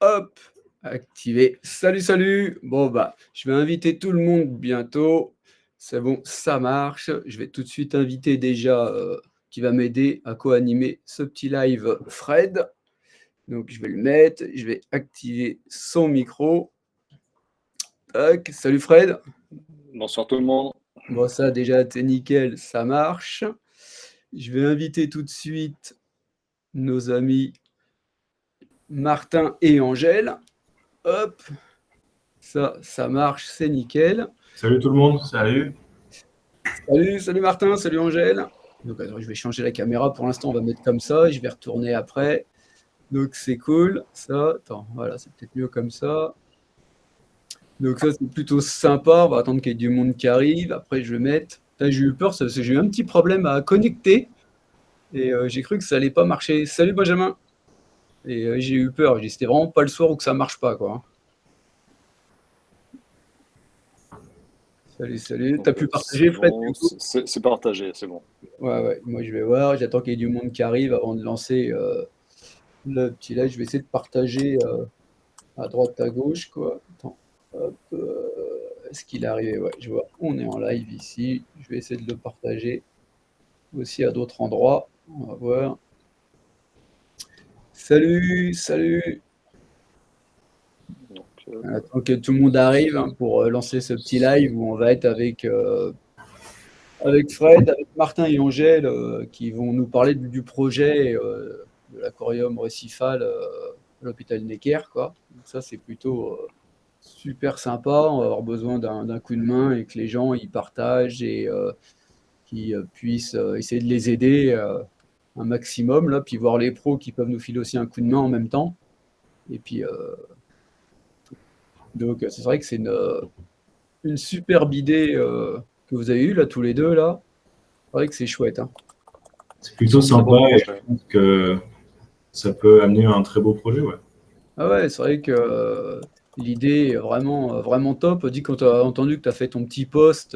Hop, activé. Salut, salut. Bon, bah, je vais inviter tout le monde bientôt. C'est bon, ça marche. Je vais tout de suite inviter déjà, qui va m'aider à co-animer ce petit live, Fred. Donc je vais le mettre, je vais activer son micro. Tac, salut Fred. Bonsoir tout le monde. Bon, ça déjà, c'est nickel, ça marche. Je vais inviter tout de suite nos amis Martin et Angèle. Hop, ça marche, c'est nickel. Salut tout le monde, salut. Salut, salut Martin, salut Angèle. Donc attends, je vais changer la caméra. Pour l'instant, on va mettre comme ça. Je vais retourner après. Donc c'est cool. Ça, attends, voilà, c'est peut-être mieux comme ça. Donc ça, c'est plutôt sympa. On va attendre qu'il y ait du monde qui arrive. Après, je vais mettre. Putain, j'ai eu peur parce que j'ai eu un petit problème à connecter et j'ai cru que ça allait pas marcher. Salut Benjamin. Et j'ai eu peur. J'ai dit, c'était vraiment pas le soir où que ça marche pas, quoi. Salut, salut. T'as pu partager, Fred, du Bon, coup? c'est partagé, c'est bon. Ouais, ouais. Moi, je vais voir. J'attends qu'il y ait du monde qui arrive avant de lancer le petit live. Je vais essayer de partager à droite, à gauche, quoi. Attends. Hop, est-ce qu'il est arrivé? Ouais, je vois. On est en live ici. Je vais essayer de le partager aussi à d'autres endroits. On va voir. Salut, salut. Donc, Attends que tout le monde arrive hein, pour lancer ce petit live où on va être avec Fred, avec Martin et Angèle qui vont nous parler du projet de l'aquarium récifal à l'hôpital Necker, quoi. Donc ça, c'est plutôt super sympa. On va avoir besoin d'un coup de main et que les gens y partagent et qui puissent essayer de les aider un maximum, là, puis voir les pros qui peuvent nous filer aussi un coup de main en même temps. Et puis, donc, c'est vrai que c'est une superbe idée que vous avez eue, là, tous les deux, là. C'est vrai que c'est chouette, hein. C'est plutôt c'est un très sympa beau et je projet. pense que ça peut amener un très beau projet, ouais. Ah ouais, c'est vrai que l'idée est vraiment, vraiment top. Dis, quand tu as entendu que tu as fait ton petit post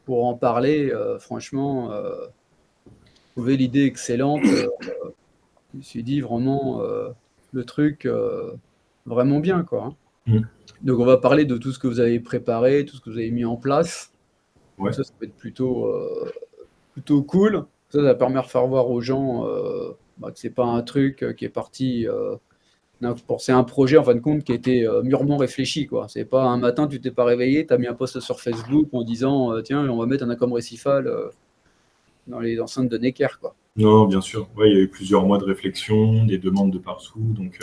pour en parler, franchement, je trouvais l'idée excellente. Je me suis dit vraiment le truc vraiment bien, quoi, hein. Mm. Donc, on va parler de tout ce que vous avez préparé, tout ce que vous avez mis en place. Donc, Ouais, ça peut être plutôt cool. Ça va permettre de faire voir aux gens bah, que c'est pas un truc qui est parti. C'est un projet en fin de compte qui a été mûrement réfléchi, quoi. C'est pas un matin, tu t'es pas réveillé, tu as mis un post sur Facebook en disant tiens, on va mettre un aquarium récifal dans les enceintes de Necker, quoi. non, bien sûr. Ouais, il y a eu plusieurs mois de réflexion, des demandes de partout, donc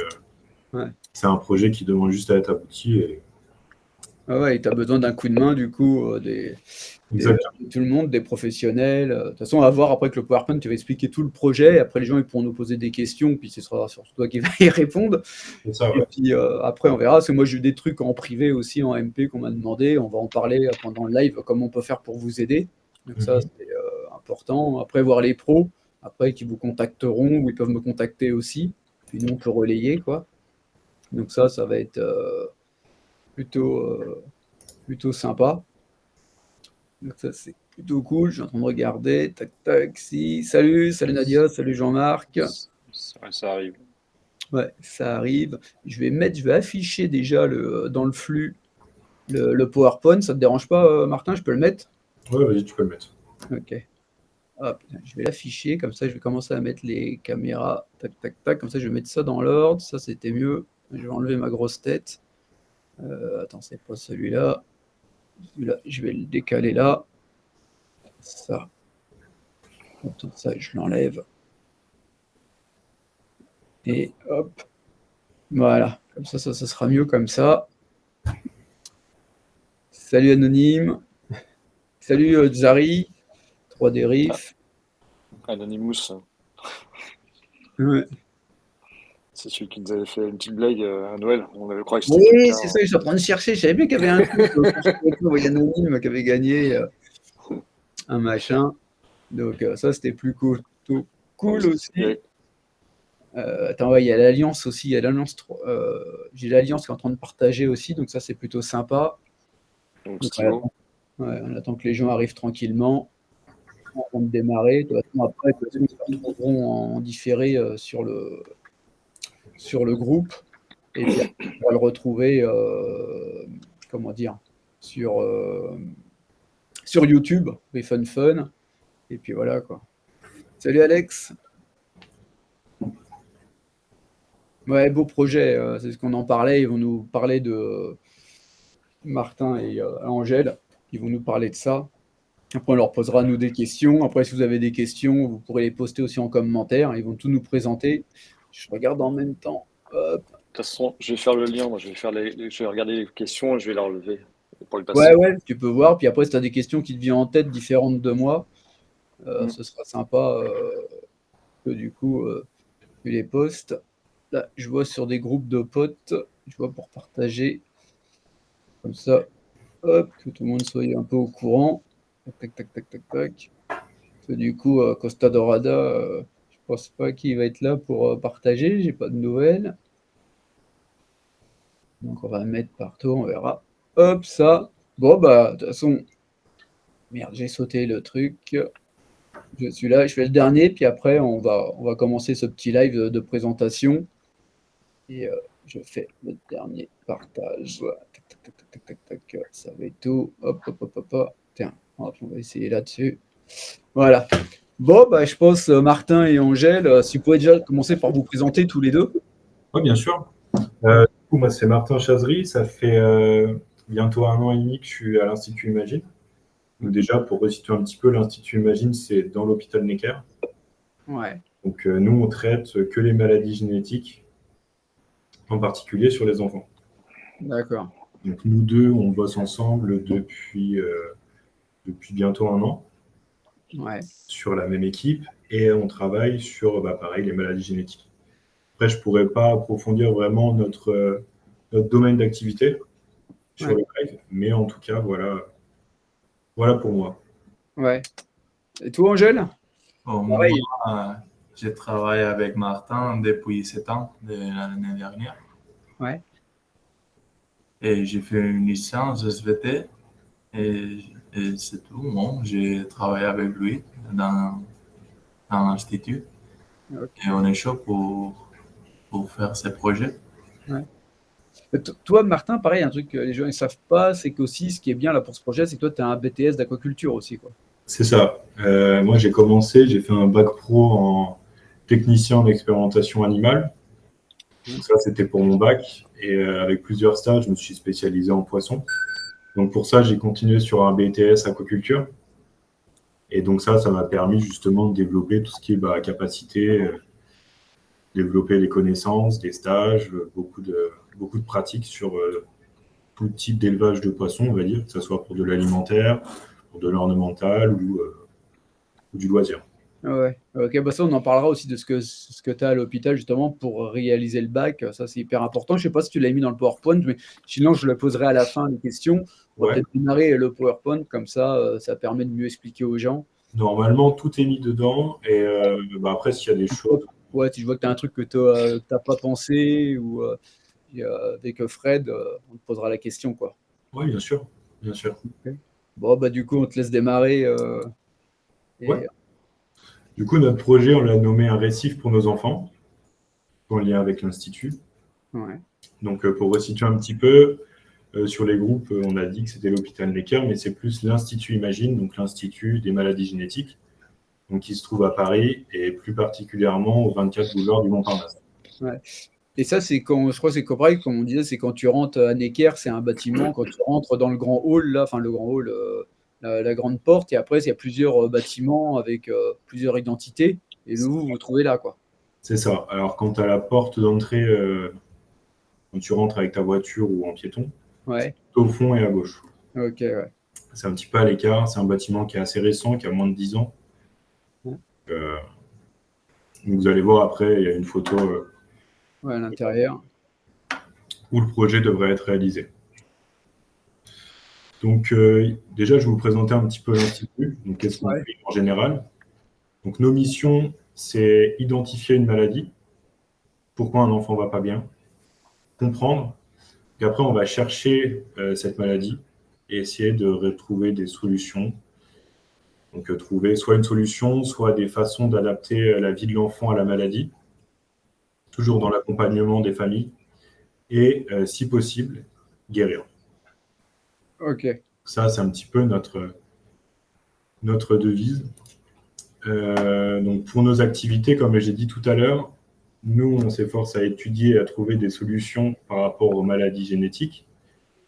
Ouais. c'est un projet qui demande juste à être abouti. Et... Ah ouais, tu as besoin d'un coup de main, du coup, Exactement. de tout le monde, des professionnels. De toute façon, on va voir après que le PowerPoint, tu vas expliquer tout le projet. Après, les gens ils pourront nous poser des questions, puis ce sera surtout toi qui vas y répondre. C'est ça, Et ouais. puis après, on verra. Parce que moi, j'ai eu des trucs en privé aussi, en MP, qu'on m'a demandé. On va en parler pendant le live, comment on peut faire pour vous aider. Donc ça, Mhm. c'est important. Après, voir les pros, après, qui vous contacteront, ou ils peuvent me contacter aussi. Puis nous, on peut relayer, quoi. Donc ça va être plutôt, plutôt sympa. Donc ça, c'est plutôt cool. Je suis en train de regarder. Tac, tac, si. Salut, salut Nadia, salut Jean-Marc. Ça arrive. Ouais, ça arrive. Je vais afficher déjà dans le flux le PowerPoint. Ça te dérange pas, Martin? Je peux le mettre? Ouais, vas-y, tu peux le mettre. Ok. Hop, je vais l'afficher. Comme ça, je vais commencer à mettre les caméras. Tac, tac, tac. Comme ça, je vais mettre ça dans l'ordre. Ça, c'était mieux. Je vais enlever ma grosse tête. Attends, c'est pas celui-là. Celui-là, je vais le décaler là. Ça. Attends, ça, je l'enlève. Et hop. Voilà. Comme ça sera mieux comme ça. Salut Anonyme. Salut Zari. 3D Ah, Riff. Anonymous, Ouais. c'est celui qui nous avait fait une petite blague à Noël. On avait cru que c'était Oui, quelqu'un. c'est ça, je suis en train de chercher. Je savais bien qu'il y avait un truc quand je trouvais pas, voyais Anonyme qui avait gagné un machin. Donc ça, c'était plus cool. Plutôt Ouais, cool aussi. ouais, Attends, ouais, il y a l'Alliance aussi. Il y a l'Alliance, j'ai l'Alliance qui est en train de partager aussi. Donc ça, c'est plutôt sympa. donc Donc stylo. on attend que les gens arrivent tranquillement avant de démarrer. De toute façon, après, de toute façon, ils se retrouveront en différé sur le groupe. Et puis après, on va le retrouver, comment dire, sur, sur YouTube, les Fun Fun. Et puis voilà, quoi. Salut Alex. Ouais, beau projet, c'est ce qu'on en parlait. Ils vont nous parler de Martin et Angèle. Ils vont nous parler de ça. Après, on leur posera, nous, des questions. Après, si vous avez des questions, vous pourrez les poster aussi en commentaire. Ils vont tout nous présenter. Je regarde en même temps. Hop. De toute façon, je vais faire le lien. Moi, je vais faire je vais regarder les questions et je vais les relever pour les Ouais, passer. ouais, tu peux voir. Puis après, si tu as des questions qui te viennent en tête différentes de moi, Mm. ce sera sympa que du coup, tu les postes. Là, je vois sur des groupes de potes, je vois pour partager. Comme ça, hop, que tout le monde soit un peu au courant. Tac, tac, tac, tac, tac. Parce que du coup, Costa Dorada, je pense pas qu'il va être là pour partager. J'ai pas de nouvelles. Donc on va le mettre partout, on verra. Hop, ça. Bon, bah, de toute façon, merde, j'ai sauté le truc. Je suis là, je fais le dernier, puis après, on va commencer ce petit live de présentation. Et je fais le dernier partage. Tac, tac, tac, tac, tac, tac, tac. Ça va être tout. Hop, hop, hop, hop, hop. Tiens, hop, on va essayer là-dessus. Voilà. Bon, bah, je pense, Martin et Angèle, si vous pouvez déjà commencer par vous présenter tous les deux. Oui, bien sûr. Du coup, moi, c'est Martin Chazry. Ça fait bientôt 1 an et demi que je suis à l'Institut Imagine. Donc déjà, pour resituer un petit peu, l'Institut Imagine, c'est dans l'hôpital Necker. Ouais, Donc nous, on traite que les maladies génétiques, en particulier sur les enfants. d'accord. Donc nous deux, on bosse ensemble depuis bientôt 1 an Ouais, sur la même équipe et on travaille sur, pareil, les maladies génétiques. Après, je ne pourrais pas approfondir vraiment notre domaine d'activité sur ouais, le live, mais en tout cas, voilà pour moi. ouais. Et toi, Angèle? Bon, moi, Pareil. je travaille avec Martin depuis 7 ans de l'année dernière Ouais, et j'ai fait une licence SVT et, et c'est tout. Bon, j'ai travaillé avec lui dans l'institut ok, et on est chaud pour faire ces projets. ouais. Toi, Martin, pareil, un truc que les gens ne savent pas, c'est qu'aussi, ce qui est bien là pour ce projet, c'est que toi, tu as un BTS d'aquaculture aussi, quoi. C'est ça. Moi, j'ai fait un bac pro en technicien d'expérimentation animale. Ouais. Donc ça, c'était pour mon bac. Et avec plusieurs stages, je me suis spécialisé en poisson. Donc pour ça, j'ai continué sur un BTS aquaculture. Et donc ça m'a permis justement de développer tout ce qui est capacité, développer les connaissances, des stages, beaucoup de pratiques sur tout type d'élevage de poissons, on va dire, que ce soit pour de l'alimentaire, pour de l'ornemental ou du loisir. Ouais, ok, bah ça, on en parlera aussi de ce que tu as à l'hôpital, justement, pour réaliser le bac. Ça, c'est hyper important. Je sais pas si tu l'as mis dans le PowerPoint, mais sinon, je le poserai à la fin, les questions. On va Ouais. peut-être démarrer le PowerPoint, comme ça permet de mieux expliquer aux gens. Normalement, tout est mis dedans. Et après, s'il y a des choses. Ouais, si je vois que tu as un truc que tu n'as pas pensé, ou avec Fred, on te posera la question, quoi. Oui, bien sûr. Bien sûr. Ok. Bon, bah du coup, on te laisse démarrer. Ouais. Et... Du coup, notre projet, on l'a nommé un récif pour nos enfants, en lien avec l'Institut. Ouais. Donc, pour resituer un petit peu, sur les groupes, on a dit que c'était l'hôpital Necker, mais c'est plus l'Institut Imagine, donc l'Institut des maladies génétiques, donc qui se trouve à Paris et plus particulièrement au 24 boulevard du Montparnasse. Ouais. Et ça, c'est quand, je crois que c'est pareil, comme on disait, c'est quand tu rentres à Necker, c'est un bâtiment, quand tu rentres dans le grand hall, là, enfin le grand hall, la grande porte, et après, il y a plusieurs bâtiments avec plusieurs identités, et vous vous trouvez là, quoi. C'est ça. Alors, quand tu as la porte d'entrée, quand tu rentres avec ta voiture ou en piéton, Ouais, au fond et à gauche. ok, ouais. C'est un petit peu à l'écart. C'est un bâtiment qui est assez récent, qui a moins de 10 ans. Ouais. Euh, donc vous allez voir après, il y a une photo Ouais, à l'intérieur. où le projet devrait être réalisé. Donc déjà, je vais vous présenter un petit peu l'Institut. Donc qu'est-ce qu'on Ouais, fait en général? Donc nos missions, c'est identifier une maladie, pourquoi un enfant ne va pas bien, comprendre, puis après on va chercher cette maladie et essayer de retrouver des solutions. Donc trouver soit une solution, soit des façons d'adapter la vie de l'enfant à la maladie, toujours dans l'accompagnement des familles. et, si possible, guérir. Ok. Ça, c'est un petit peu notre devise. Donc, pour nos activités, comme j'ai dit tout à l'heure, nous, on s'efforce à étudier et à trouver des solutions par rapport aux maladies génétiques,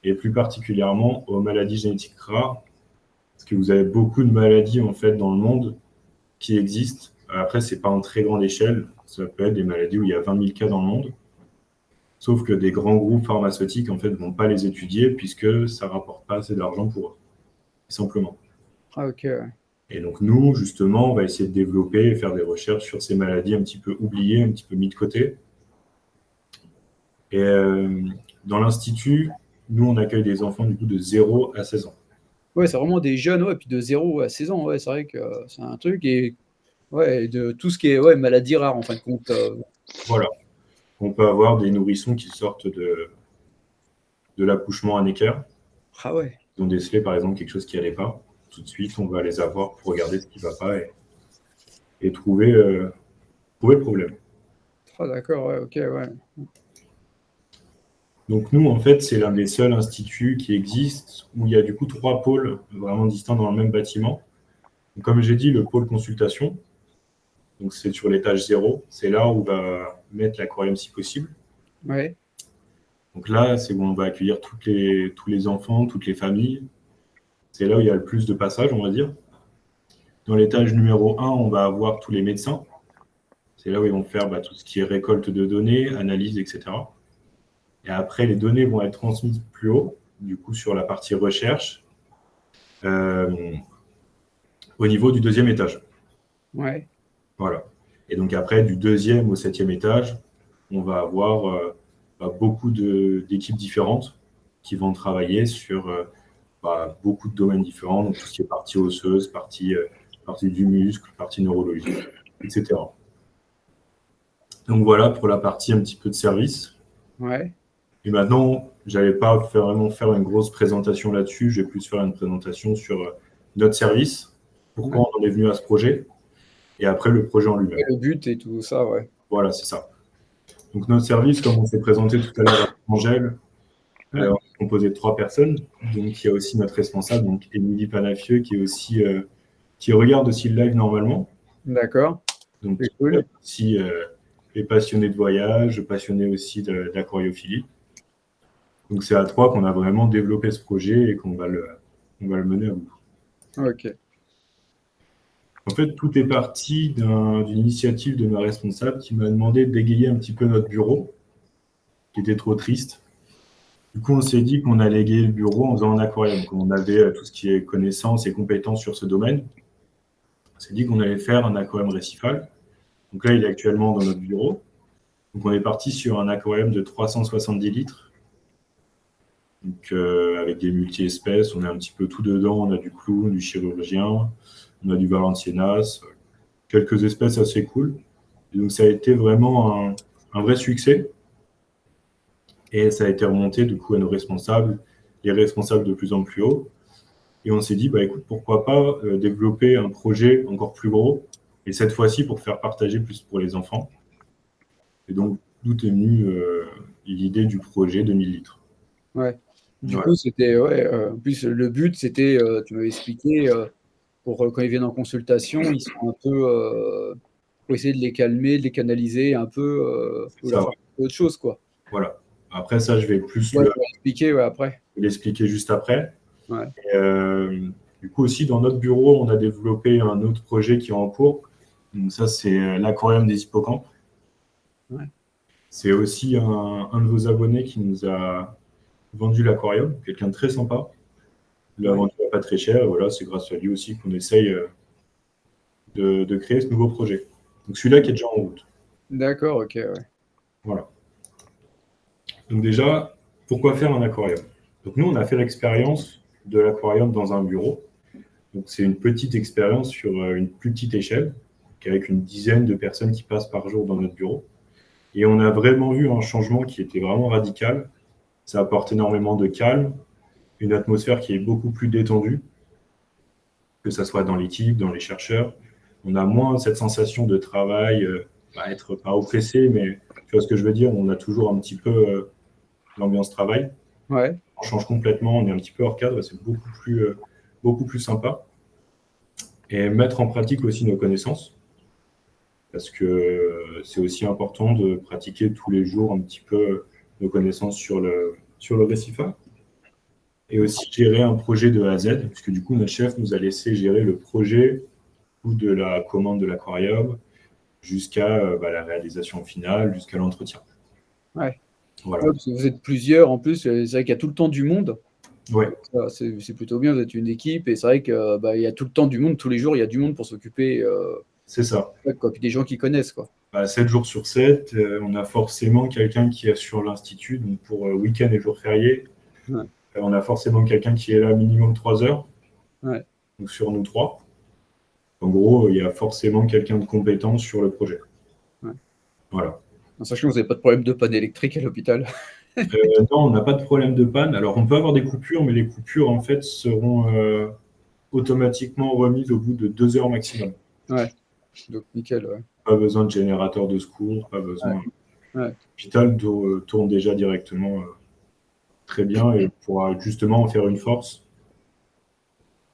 et plus particulièrement aux maladies génétiques rares, parce que vous avez beaucoup de maladies en fait dans le monde qui existent. Après, c'est pas en très grande échelle. Ça peut être des maladies où il y a 20 000 cas dans le monde. Sauf que des grands groupes pharmaceutiques en fait vont pas les étudier puisque ça rapporte pas assez d'argent pour eux, simplement. Ah, ok, ouais. Et donc nous, justement, on va essayer de développer et faire des recherches sur ces maladies un petit peu oubliées, un petit peu mises de côté. Et dans l'Institut, nous, on accueille des enfants du coup de 0 à 16 ans. Ouais, c'est vraiment des jeunes, ouais, puis de 0 à 16 ans, ouais, c'est vrai que c'est un truc, et ouais, et de tout ce qui est ouais, maladie rare, en fin de compte. Voilà. On peut avoir des nourrissons qui sortent de l'accouchement à Necker. Ah ouais. Ils ont décelé, par exemple, quelque chose qui n'allait pas. Tout de suite, on va les avoir pour regarder ce qui ne va pas et trouver le problème. Ah, d'accord, ouais, ok, ouais. Donc nous, en fait, c'est l'un des seuls instituts qui existent où il y a du coup 3 pôles vraiment distincts dans le même bâtiment. Donc, comme j'ai dit, le pôle consultation, donc c'est sur l'étage 0, c'est là où on va mettre l'aquarium si possible. Ouais. Donc là, c'est où on va accueillir tous les enfants, toutes les familles. C'est là où il y a le plus de passages, on va dire. Dans l'étage numéro 1, on va avoir tous les médecins. C'est là où ils vont faire tout ce qui est récolte de données, analyse, etc. Et après, les données vont être transmises plus haut, du coup, sur la partie recherche, au niveau du 2e étage. Ouais. Voilà. Et donc après, du 2e au 7e étage, on va avoir beaucoup d'équipes différentes qui vont travailler sur beaucoup de domaines différents, donc tout ce qui est partie osseuse, partie du muscle, partie neurologique, etc. Donc voilà pour la partie un petit peu de service. Ouais. Et maintenant, je n'allais pas vraiment faire une grosse présentation là-dessus, je vais plus faire une présentation sur notre service, pourquoi on en est venu à ce projet, et après le projet en lui-même. Ouais, le but et tout ça, ouais. Voilà, c'est ça. Donc notre service, comme on s'est présenté tout à l'heure avec Angèle, on est composé de 3 personnes. Donc il y a aussi notre responsable, donc Émilie Panafieux, qui regarde aussi le live normalement. D'accord. Donc C'est cool. aussi est passionné de voyage, passionné aussi de l'aquariophilie. Donc c'est à 3 qu'on a vraiment développé ce projet et qu'on va le mener à bout. Ok. En fait, tout est parti d'une initiative de ma responsable qui m'a demandé d'égayer un petit peu notre bureau, qui était trop triste. Du coup, on s'est dit qu'on allait égayer le bureau en faisant un aquarium. Comme on avait tout ce qui est connaissances et compétences sur ce domaine, on s'est dit qu'on allait faire un aquarium récifal. Donc là, il est actuellement dans notre bureau. Donc on est parti sur un aquarium de 370 litres. Donc avec des multi-espèces, on a un petit peu tout dedans. On a du clown, du chirurgien, on a du valenciennas, quelques espèces assez cool. Et donc ça a été vraiment un vrai succès. Et ça a été remonté du coup à nos responsables, les responsables de plus en plus haut. Et on s'est dit, écoute, pourquoi pas développer un projet encore plus gros, et cette fois-ci pour faire partager plus pour les enfants. Et donc, d'où est venue l'idée du projet de 1000 litres. Ouais. Du Voilà. coup, c'était, ouais, en plus, le but, c'était, tu m'avais expliqué, pour quand ils viennent en consultation, ils sont un peu, faut essayer de les calmer, de les canaliser un peu, ou Ça, leur faire autre chose, quoi. voilà. Après ça, je vais plus Ouais, tu vas expliquer, ouais, après. l'expliquer juste après. Ouais. Et, du coup, aussi, dans notre bureau, on a développé un autre projet qui est en cours. Donc ça, c'est l'aquarium des hippocampes. Ouais. C'est aussi un de vos abonnés qui nous a vendu l'aquarium, quelqu'un de très sympa. Il l'a vendu pas très cher, et voilà, c'est grâce à lui aussi qu'on essaye de créer ce nouveau projet. Donc celui-là qui est déjà en route. D'accord, ok, ouais. Voilà. Donc déjà, pourquoi faire un aquarium? Donc nous, on a fait l'expérience de l'aquarium dans un bureau. Donc c'est une petite expérience sur une plus petite échelle, avec une dizaine de personnes qui passent par jour dans notre bureau. Et on a vraiment vu un changement qui était vraiment radical. Ça apporte énormément de calme, une atmosphère qui est beaucoup plus détendue, que ce soit dans l'équipe, dans les chercheurs. On a moins cette sensation de travail, être pas oppressé, mais tu vois ce que je veux dire, on a toujours un petit peu l'ambiance travail. Ouais. On change complètement, on est un petit peu hors cadre et c'est beaucoup plus sympa. Et mettre en pratique aussi nos connaissances, parce que c'est aussi important de pratiquer tous les jours un petit peu nos connaissances sur le récifat. Et aussi gérer un projet de A à Z, puisque du coup, notre chef nous a laissé gérer le projet ou de la commande de l'aquarium jusqu'à la réalisation finale, jusqu'à l'entretien. Ouais. Voilà. Ouais, parce que vous êtes plusieurs en plus, c'est vrai qu'il y a tout le temps du monde. Ouais, Ça, c'est plutôt bien, vous êtes une équipe et c'est vrai que il y a tout le temps du monde, tous les jours il y a du monde pour s'occuper, c'est ça. quoi. Puis des gens qui connaissent quoi. 7 jours sur 7, on a forcément quelqu'un qui est sur l'Institut, donc pour week-end et jours fériés. Ouais. On a forcément quelqu'un qui est là minimum 3 heures, Ouais. donc sur nous 3. En gros, il y a forcément quelqu'un de compétent sur le projet. Ouais. Voilà. En sachant que vous n'avez pas de problème de panne électrique à l'hôpital. Non, on n'a pas de problème de panne. Alors, on peut avoir des coupures, mais les coupures, en fait, seront automatiquement remises au bout de 2 heures maximum. Ouais. Donc, nickel, ouais. Pas besoin de générateur de secours, pas besoin. Ouais. L'hôpital tourne déjà directement très bien et pourra justement en faire une force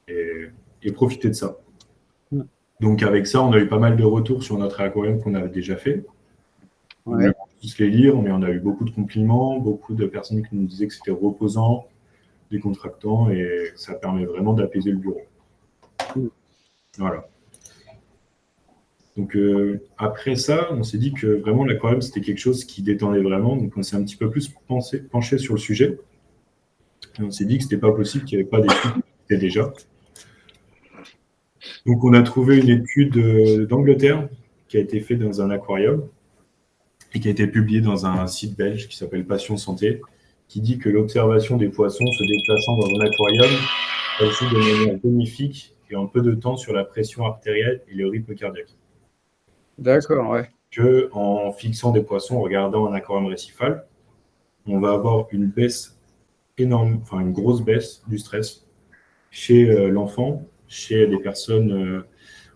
et profiter de ça. Ouais. Donc, avec ça, on a eu pas mal de retours sur notre aquarium qu'on avait déjà fait. On Ouais. a tous les lire, mais on a eu beaucoup de compliments, beaucoup de personnes qui nous disaient que c'était reposant, décontractant, et ça permet vraiment d'apaiser le bureau. Voilà. Donc après ça, on s'est dit que vraiment l'aquarium, c'était quelque chose qui détendait vraiment, donc on s'est un petit peu plus penché sur le sujet. Et on s'est dit que c'était pas possible qu'il n'y avait pas d'études qui étaient déjà. Donc on a trouvé une étude d'Angleterre qui a été faite dans un aquarium et qui a été publiée dans un site belge qui s'appelle Passion Santé, qui dit que l'observation des poissons se déplaçant dans un aquarium agit de manière bénéfique et en peu de temps sur la pression artérielle et le rythme cardiaque. D'accord, ouais. Que en fixant des poissons, en regardant un aquarium récifal, on va avoir une baisse énorme, enfin une grosse baisse du stress chez l'enfant, chez des personnes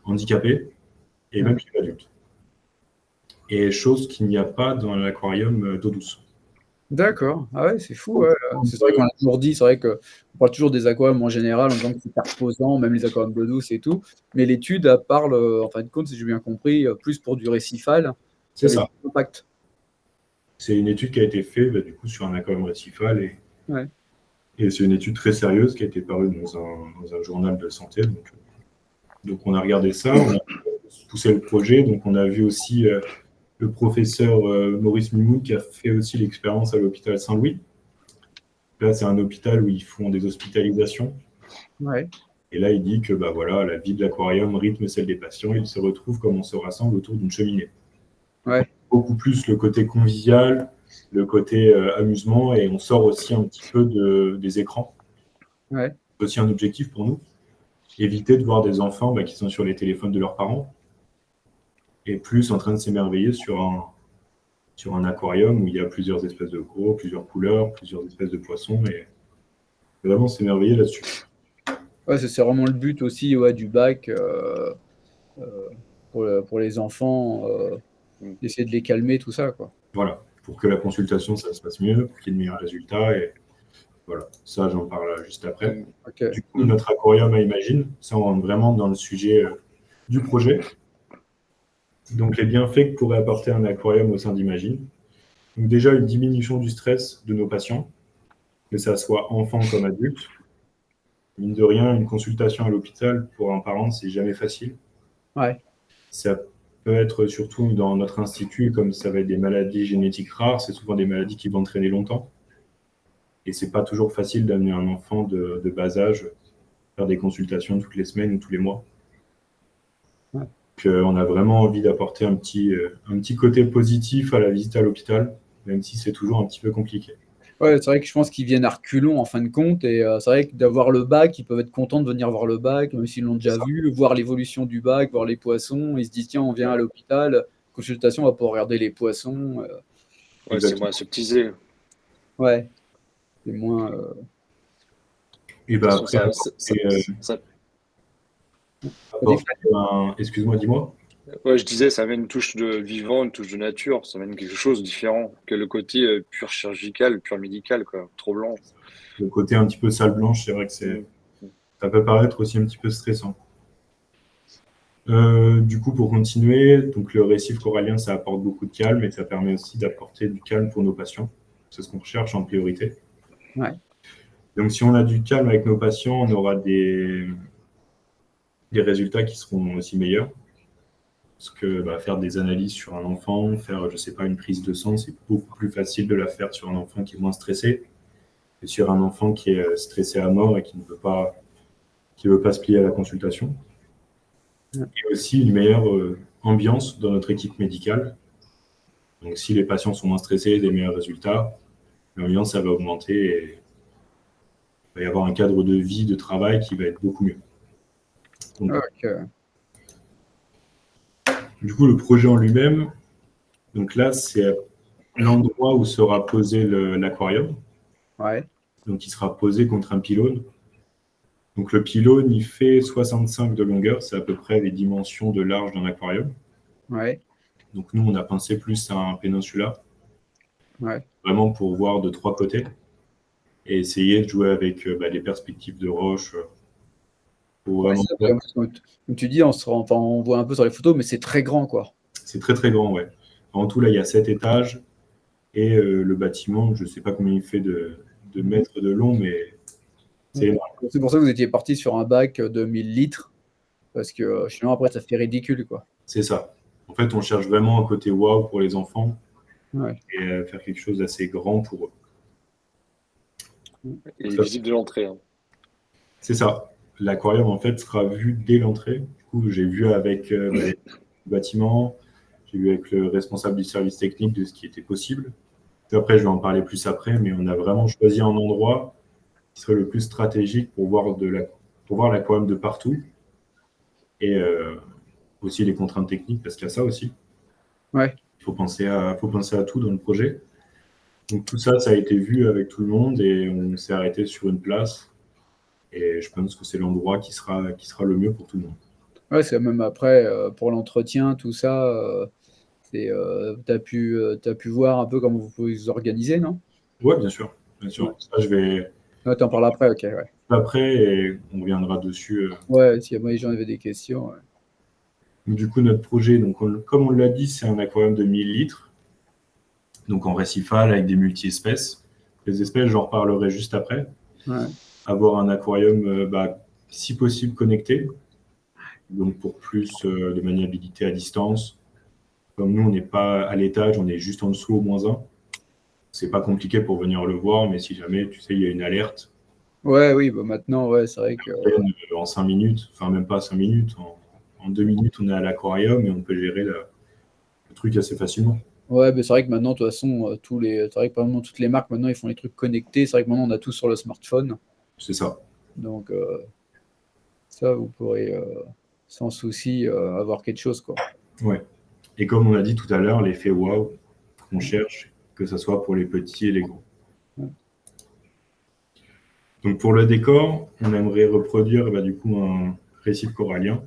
handicapées et même chez l'adulte. Et chose qu'il n'y a pas dans l'aquarium d'eau douce. D'accord. Ah ouais, c'est fou. Ouais. C'est vrai qu'on a toujours dit, c'est vrai qu'on parle toujours des aquariums en général en disant que c'est reposant, même les aquariums d'eau douce et tout. Mais l'étude elle parle, en fin de compte, si j'ai bien compris, plus pour du récifal. C'est ça. Impact. C'est une étude qui a été faite du coup, sur un aquarium récifal Ouais. et c'est une étude très sérieuse qui a été parue dans un journal de santé. Donc on a regardé ça, on a poussé le projet, donc on a vu aussi le professeur Maurice Mimoun qui a fait aussi l'expérience à l'hôpital Saint-Louis. Là, c'est un hôpital où ils font des hospitalisations. Ouais. Et là, il dit que la vie de l'aquarium rythme celle des patients. Ils se retrouvent comme on se rassemble autour d'une cheminée. Ouais. Beaucoup plus le côté convivial, le côté amusement, et on sort aussi un petit peu des écrans. Ouais. C'est aussi un objectif pour nous. Éviter de voir des enfants qui sont sur les téléphones de leurs parents et plus en train de s'émerveiller sur un aquarium où il y a plusieurs espèces de gros, plusieurs couleurs, plusieurs espèces de poissons, et vraiment s'émerveiller là-dessus. Ouais, c'est vraiment le but aussi du bac pour les enfants, d'essayer de les calmer, tout ça, quoi. Voilà, pour que la consultation, ça se passe mieux, pour qu'il y ait de meilleurs résultats, et voilà, ça, j'en parle juste après. Okay. Du coup, notre aquarium à Imagine, ça, on rentre vraiment dans le sujet du projet. Donc, les bienfaits que pourrait apporter un aquarium au sein d'Imagine. Donc, déjà, une diminution du stress de nos patients, que ça soit enfant comme adulte. Mine de rien, une consultation à l'hôpital pour un parent, c'est jamais facile. Ouais. Ça peut être surtout dans notre institut, comme ça va être des maladies génétiques rares, c'est souvent des maladies qui vont traîner longtemps. Et c'est pas toujours facile d'amener un enfant de bas âge faire des consultations toutes les semaines ou tous les mois. Ouais. Donc, on a vraiment envie d'apporter un petit côté positif à la visite à l'hôpital, même si c'est toujours un petit peu compliqué. Ouais, c'est vrai que je pense qu'ils viennent à reculons en fin de compte, et c'est vrai que d'avoir le bac, ils peuvent être contents de venir voir le bac, même s'ils l'ont déjà vu, voir l'évolution du bac, voir les poissons. Ils se disent tiens, on vient à l'hôpital, consultation, on va pouvoir regarder les poissons. Ouais, c'est moins aseptisé. Ouais, c'est moins. Et après, ça... excuse-moi, dis-moi. Ouais, je disais, ça amène une touche de vivant, une touche de nature, ça amène quelque chose de différent que le côté pur chirurgical, pur médical, quoi. Trop blanc. Le côté un petit peu salle blanche, c'est vrai que Mm. ça peut paraître aussi un petit peu stressant. Du coup, pour continuer, donc le récif corallien, ça apporte beaucoup de calme et ça permet aussi d'apporter du calme pour nos patients. C'est ce qu'on recherche en priorité. Ouais. Donc, si on a du calme avec nos patients, on aura des résultats qui seront aussi meilleurs. Parce que faire des analyses sur un enfant, faire, je sais pas, une prise de sang, c'est beaucoup plus facile de la faire sur un enfant qui est moins stressé que sur un enfant qui est stressé à mort et qui veut pas se plier à la consultation. Ouais. Et aussi une meilleure ambiance dans notre équipe médicale. Donc, si les patients sont moins stressés, des meilleurs résultats, l'ambiance, ça va augmenter et il va y avoir un cadre de vie, de travail qui va être beaucoup mieux. Donc, Ok. du coup, le projet en lui-même, donc là, c'est l'endroit où sera posé l'aquarium. Ouais. Donc, il sera posé contre un pylône. Donc, le pylône, il fait 65 de longueur. C'est à peu près les dimensions de large d'un aquarium. Ouais. Donc, nous, on a pensé plus à un péninsula, Ouais. vraiment pour voir de trois côtés et essayer de jouer avec les perspectives de roche. Pour Ouais, vraiment... c'est ça, comme tu dis, enfin, on voit un peu sur les photos, mais c'est très grand, quoi. C'est très, très grand, ouais. En tout, là, il y a 7 étages et le bâtiment, je ne sais pas combien il fait de mètres de long, mais c'est énorme. C'est pour ça que vous étiez parti sur un bac de 1000 litres, parce que sinon, après, ça fait ridicule, quoi. C'est ça. En fait, on cherche vraiment un côté waouh pour les enfants Ouais. et faire quelque chose d'assez grand pour eux. Donc, Et ça, visite de l'entrée, hein. c'est ça. L'aquarium, en fait, sera vu dès l'entrée. Du coup, j'ai vu avec le bâtiment, j'ai vu avec le responsable du service technique de ce qui était possible. Puis après, je vais en parler plus après, mais on a vraiment choisi un endroit qui serait le plus stratégique pour pour voir l'aquarium de partout et aussi les contraintes techniques, parce qu'il y a ça aussi. Ouais. Il faut penser à tout dans le projet. Donc tout ça, ça a été vu avec tout le monde et on s'est arrêté sur une place. Et je pense que c'est l'endroit qui sera le mieux pour tout le monde. Ouais, c'est même après, pour l'entretien, tout ça, t'as pu voir un peu comment vous pouvez vous organiser, non? Ouais, bien sûr. Bien Ouais. sûr. Ça, je vais Ouais, t'en parles après, ok, ouais. après et on reviendra dessus. Ouais, si moi les gens avaient des questions, ouais. Du coup, notre projet, donc, comme on l'a dit, c'est un aquarium de 1000 litres, donc en récifal avec des multi-espèces. Les espèces, j'en reparlerai juste après. Ouais. Avoir un aquarium, si possible, connecté, donc pour plus de maniabilité à distance. Comme nous, on n'est pas à l'étage, on est juste en dessous au -1. C'est pas compliqué pour venir le voir, mais si jamais, tu sais, il y a une alerte, Ouais, oui, bah maintenant, ouais, c'est vrai que. en 5 minutes, enfin même pas 5 minutes, en 2 minutes, on est à l'aquarium et on peut gérer le truc assez facilement. Ouais, mais c'est vrai que maintenant, de toute façon, c'est vrai que par exemple, toutes les marques maintenant, ils font les trucs connectés. C'est vrai que maintenant, on a tout sur le smartphone. C'est ça. Donc, ça, vous pourrez sans souci avoir quelque chose, quoi. Ouais. Et comme on a dit tout à l'heure, l'effet waouh qu'on cherche, que ce soit pour les petits et les gros. Ouais. Donc pour le décor, on aimerait reproduire du coup un récif corallien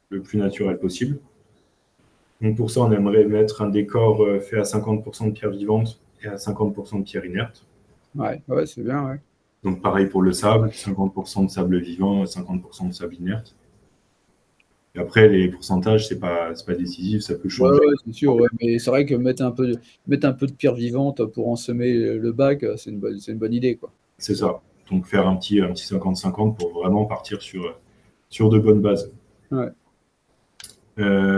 le plus naturel possible. Donc pour ça, on aimerait mettre un décor fait à 50% de pierres vivantes et à 50% de pierres inertes. Ouais, ouais, c'est bien, ouais. Donc pareil pour le sable, 50% de sable vivant et 50% de sable inerte. Et après, les pourcentages, c'est pas décisif, ça peut Ouais, changer. ouais, c'est sûr, ouais. Mais c'est vrai que mettre un peu de pierre vivante pour ensemer le bac, c'est une bonne idée, quoi. C'est ça. Donc faire un petit 50-50 pour vraiment partir sur de bonnes bases. Ouais.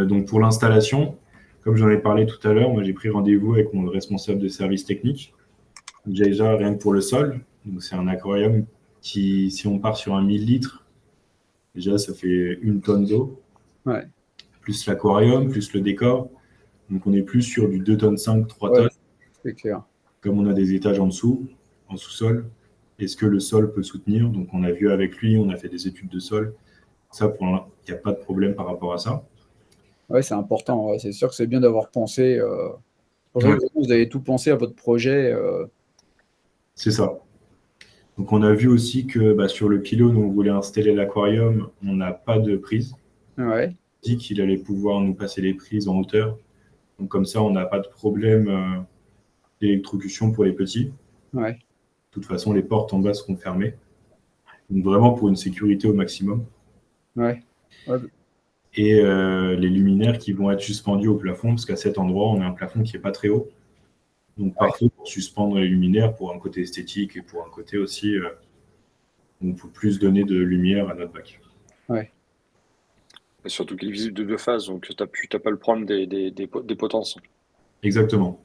Donc pour l'installation, comme j'en ai parlé tout à l'heure, moi j'ai pris rendez-vous avec mon responsable de service technique. Déjà, rien que pour le sol, donc c'est un aquarium qui, si on part sur un 1000 litres, déjà ça fait 1 tonne d'eau, Ouais. plus l'aquarium, plus le décor. Donc on est plus sur du 2 tonnes 5, 3 Ouais, tonnes. c'est clair. Comme on a des étages en dessous, en sous-sol, est-ce que le sol peut soutenir? Donc on a vu avec lui, on a fait des études de sol. Ça, il n'y a pas de problème par rapport à ça. Ouais, c'est important. Ouais. C'est sûr que c'est bien d'avoir pensé. C'est pour ça Ouais, que vous avez tout pensé à votre projet. c'est ça. Donc on a vu aussi que sur le pylône où on voulait installer l'aquarium, on n'a pas de prise. Ouais. dit qu'il allait pouvoir nous passer les prises en hauteur. Donc comme ça, on n'a pas de problème d'électrocution pour les petits. Ouais. De toute façon, les portes en bas seront fermées. Donc vraiment pour une sécurité au maximum. Ouais. Ouais. Et les luminaires qui vont être suspendus au plafond, parce qu'à cet endroit, on a un plafond qui n'est pas très haut. Donc parfait pour suspendre les luminaires pour un côté esthétique et pour un côté aussi, on peut plus donner de lumière à notre bac. Ouais. Et surtout qu'il est visible de 2 phases, donc t'as pas le problème des potences. Exactement.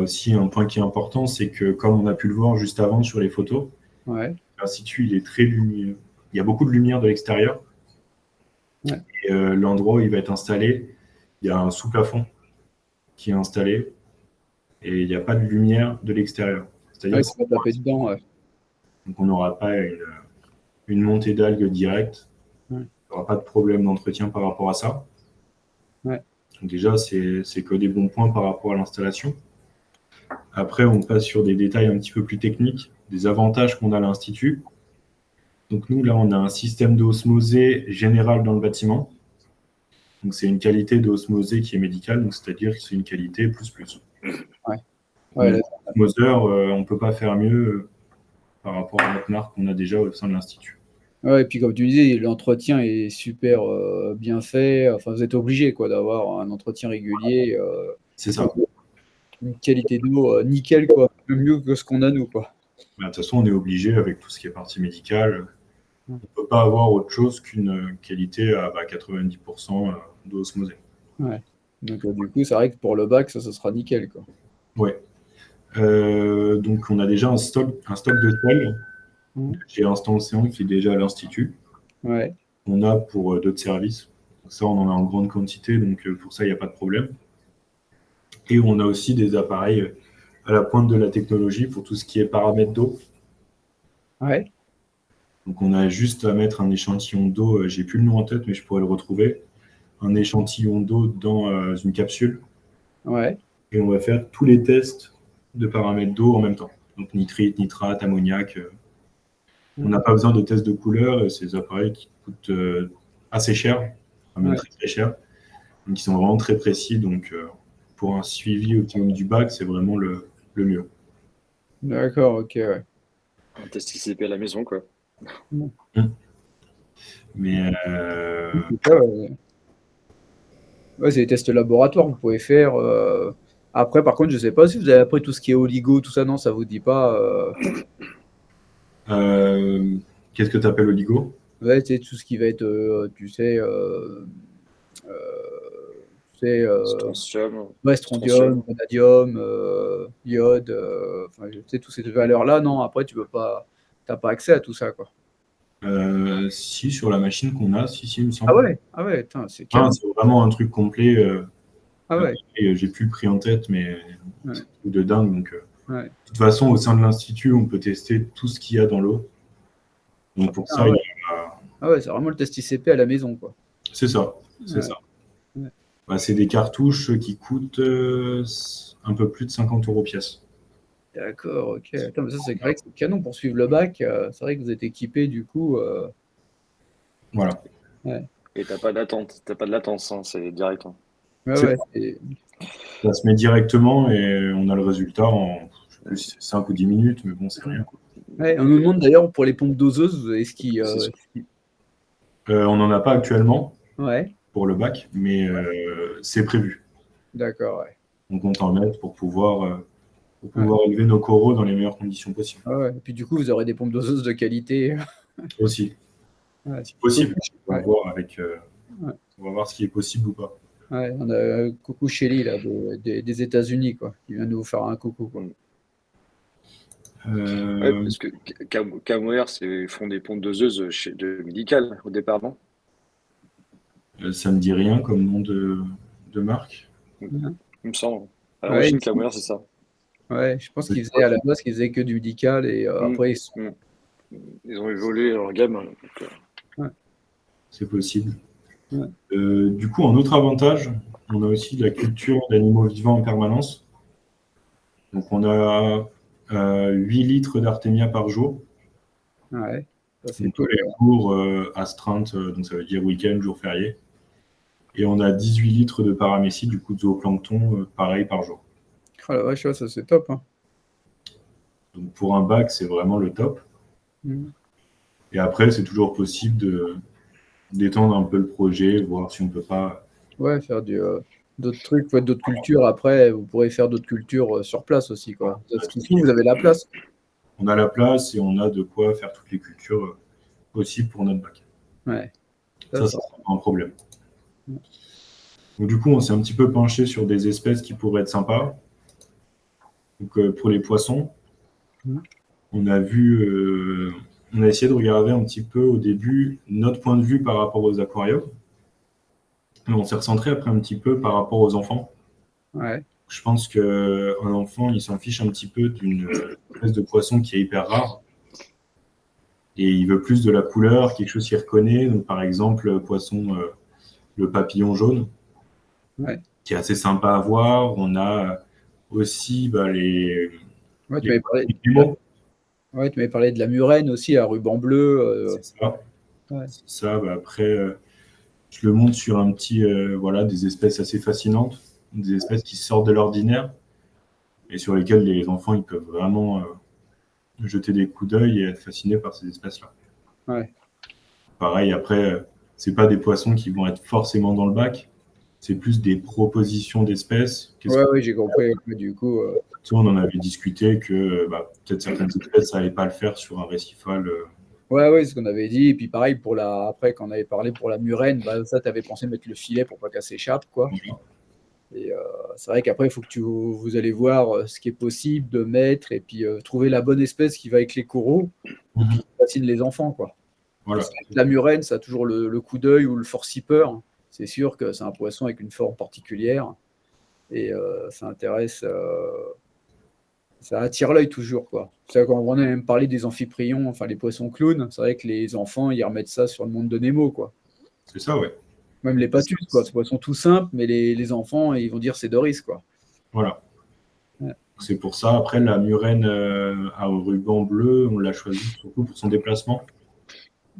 Aussi, un point qui est important, c'est que comme on a pu le voir juste avant sur les photos, Ouais. l'Institut, il est très lumineux. Il y a beaucoup de lumière de l'extérieur. Ouais. Et l'endroit où il va être installé, il y a un sous-plafond qui est installé et il n'y a pas de lumière de l'extérieur. C'est-à-dire Ouais, ça va taper dedans. Ouais. donc on n'aura pas une montée d'algues directe. Ouais. Il n'y aura pas de problème d'entretien par rapport à ça. Ouais. Donc déjà, c'est que des bons points par rapport à l'installation. Après, on passe sur des détails un petit peu plus techniques, des avantages qu'on a à l'Institut. Donc nous, là, on a un système d'osmosée général dans le bâtiment. Donc c'est une qualité d'osmosée qui est médicale, donc c'est-à-dire que c'est une qualité plus. Ouais, Osmoseur, on ne peut pas faire mieux par rapport à notre marque qu'on a déjà au sein de l'Institut. ouais, et puis comme tu disais, l'entretien est super bien fait. Enfin, vous êtes obligé quoi, d'avoir un entretien régulier. C'est ça. Une qualité d'eau nickel, quoi. Mieux que ce qu'on a nous, quoi. De toute façon, on est obligé avec tout ce qui est partie médicale. Ouais. On ne peut pas avoir autre chose qu'une qualité à 90% d'osmosée. Ouais. Donc du coup, c'est vrai que pour le bac, ça sera nickel, quoi. Ouais. Donc on a déjà un stock de toiles chez Instant Océan qui est déjà à l'Institut. Ouais. On a pour d'autres services. Ça, on en a en grande quantité, donc pour ça, il n'y a pas de problème. Et on a aussi des appareils à la pointe de la technologie pour tout ce qui est paramètres d'eau. Ouais. Donc on a juste à mettre un échantillon d'eau, j'ai plus le nom en tête, mais je pourrais le retrouver. Un échantillon d'eau dans une capsule. Ouais. Et on va faire tous les tests de paramètres d'eau en même temps. Donc nitrite, nitrate, ammoniac. On n'a pas besoin de tests de couleur. C'est des appareils qui coûtent assez cher, même très très cher. Donc ils sont vraiment très précis. Donc pour un suivi optimum du bac, c'est vraiment le mieux. D'accord, ok, ouais. Un test ICP à la maison, quoi. Mais Ouais, c'est des tests laboratoires que vous pouvez faire. Après, par contre, je sais pas si vous avez appris tout ce qui est oligo, tout ça, non, ça vous dit pas. Qu'est-ce que tu appelles oligo? Ouais, tu sais, tout ce qui va être, tu sais, Strontium. ouais, strontium, vanadium, iode, enfin, tu sais, toutes ces valeurs-là, non, après, t'as pas accès à tout ça, quoi. Si, sur la machine qu'on a, si, il me semble. Ah ouais, putain, c'est canon. C'est vraiment un truc complet. Ah ouais. Et j'ai plus le prix en tête, mais Ouais. c'est un truc de dingue. Donc, Ouais. de toute façon, au sein de l'Institut, on peut tester tout ce qu'il y a dans l'eau. Donc pour ça, ouais. il y a... Ah ouais, c'est vraiment le test ICP à la maison, quoi. C'est ça. Ouais. Ouais. Bah, c'est des cartouches qui coûtent un peu plus de 50 € pièce. D'accord, ok. Attends, mais ça, c'est vrai que c'est canon pour suivre le bac. C'est vrai que vous êtes équipé, du coup. Voilà. Ouais. Et t'as pas d'attente, t'as pas de latence, hein, c'est direct. Hein. Ouais, ça se met directement et on a le résultat en 5 ou 10 minutes, mais bon, c'est rien. Ouais, on nous demande d'ailleurs pour les pompes doseuses, est-ce qu'ils. On n'en a pas actuellement pour le bac, mais c'est prévu. D'accord, ouais. On compte en mettre pour pouvoir élever nos coraux dans les meilleures conditions possibles. Ah ouais. Et puis du coup, vous aurez des pompes doseuses de qualité. Aussi. Ouais. C'est possible. On va voir ce qui est possible ou pas. Ouais, on a coucou Shelly là, des États-Unis, quoi, qui vient de vous faire un coucou, quoi. Ouais, parce que Camoair, ils font des pompes doseuses de médical au départ, non? Ça me dit rien comme nom de marque. Il me semble. À l'origine, Camoair, c'est ça. Ouais, je pense qu'ils faisaient à la base, qu'ils faisaient que du médical et après ils ont évolué leur gamme. Donc, c'est possible. Ouais. Du coup, un autre avantage, on a aussi de la culture d'animaux vivants en permanence. Donc, on a 8 litres d'artémia par jour. Ouais. Ça, c'est Donc, tous cool. les cours astreintes, donc ça veut dire week-end, jour férié. Et on a 18 litres de paramécie, du coup de zooplancton, pareil par jour. Oh la vache, ouais, ça c'est top. Hein. Donc pour un bac, c'est vraiment le top. Mhm. Et après, c'est toujours possible d'étendre un peu le projet, voir si on peut pas. Ouais, faire d'autres trucs, ouais, d'autres cultures. Après, vous pourrez faire d'autres cultures sur place aussi, quoi. Parce que vous avez la place. On a la place et on a de quoi faire toutes les cultures possibles pour notre bac. Ouais, Ça d'accord. sera pas un problème. Donc du coup, on s'est un petit peu penché sur des espèces qui pourraient être sympas. Donc pour les poissons, Mhm. on a on a essayé de regarder un petit peu au début notre point de vue par rapport aux aquariums. Et on s'est recentré après un petit peu par rapport aux enfants. Ouais, Je pense qu'un enfant, il s'en fiche un petit peu d'une espèce de poisson qui est hyper rare. Et il veut plus de la couleur, quelque chose qu'il reconnaît. Donc, par exemple, le papillon jaune, ouais. qui est assez sympa à voir. On a aussi Ouais, les poissons Nemo. tu m'avais parlé de la murène aussi, à ruban bleu. C'est ça. Ouais. C'est ça. Après, je le montre sur un petit, voilà, des espèces assez fascinantes, des espèces qui sortent de l'ordinaire et sur lesquelles les enfants ils peuvent vraiment jeter des coups d'œil et être fascinés par ces espèces-là. Ouais. Pareil, après, c'est pas des poissons qui vont être forcément dans le bac, c'est plus des propositions d'espèces. Ouais, ouais, j'ai compris. Ouais, du coup, Tu sais, on en avait discuté que peut-être certaines espèces, ça allait pas le faire sur un récifal. ouais, ouais, c'est ce qu'on avait dit. Et puis pareil, après, quand on avait parlé pour la murène, bah, ça, tu avais pensé mettre le filet pour pas qu'elle s'échappe, quoi. Et c'est vrai qu'après, il faut que vous allez voir ce qui est possible de mettre et puis trouver la bonne espèce qui va avec les coraux et puis Mhm. qui fascine les enfants, quoi. Voilà. Parce que la murène, ça a toujours le coup d'œil ou le forcipeur. C'est sûr que c'est un poisson avec une forme particulière et ça attire l'œil toujours, quoi. C'est quand on a même parlé des amphiprions, enfin les poissons clowns, c'est vrai que les enfants, ils remettent ça sur le monde de Nemo, quoi. C'est ça, ouais. Même les patus, quoi. C'est un poisson tout simple, mais les enfants, ils vont dire c'est Doris, quoi. Voilà. Ouais. C'est pour ça. Après, la murène à ruban bleu, on l'a choisie surtout pour son déplacement.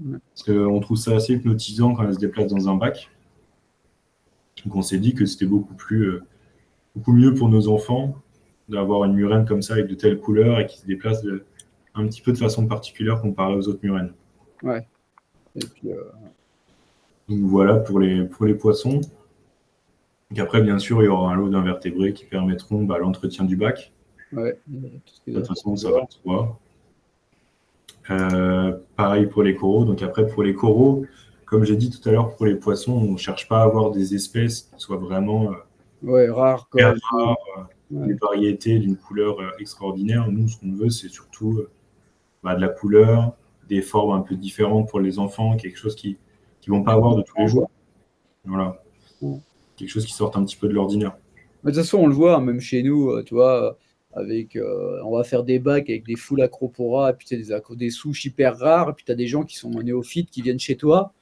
Ouais. Parce qu'on trouve ça assez hypnotisant quand elle se déplace dans un bac. Donc on s'est dit que c'était beaucoup mieux pour nos enfants d'avoir une murène comme ça avec de telles couleurs et qui se déplace un petit peu de façon particulière comparé aux autres murènes. Ouais. Et puis, Donc voilà pour les poissons. Donc après, bien sûr, il y aura un lot d'invertébrés qui permettront l'entretien du bac. ouais, tout ce qui De doit toute façon, ça va savoir. de soi. Pareil pour les coraux. Donc après, pour les coraux, comme j'ai dit tout à l'heure, pour les poissons, on ne cherche pas à avoir des espèces qui soient vraiment Ouais, rare, très quoi. rares, des Ouais. variétés d'une couleur extraordinaire. Nous, ce qu'on veut, c'est surtout de la couleur, des formes un peu différentes pour les enfants, quelque chose qu'ils ne vont pas avoir de tous les jours. Voilà. Ouais. Quelque chose qui sorte un petit peu de l'ordinaire. Mais de toute façon, on le voit, hein, même chez nous, tu vois, on va faire des bacs avec des foules acropora, et puis tu sais, des souches hyper rares, et puis tu as des gens qui sont néophytes qui viennent chez toi,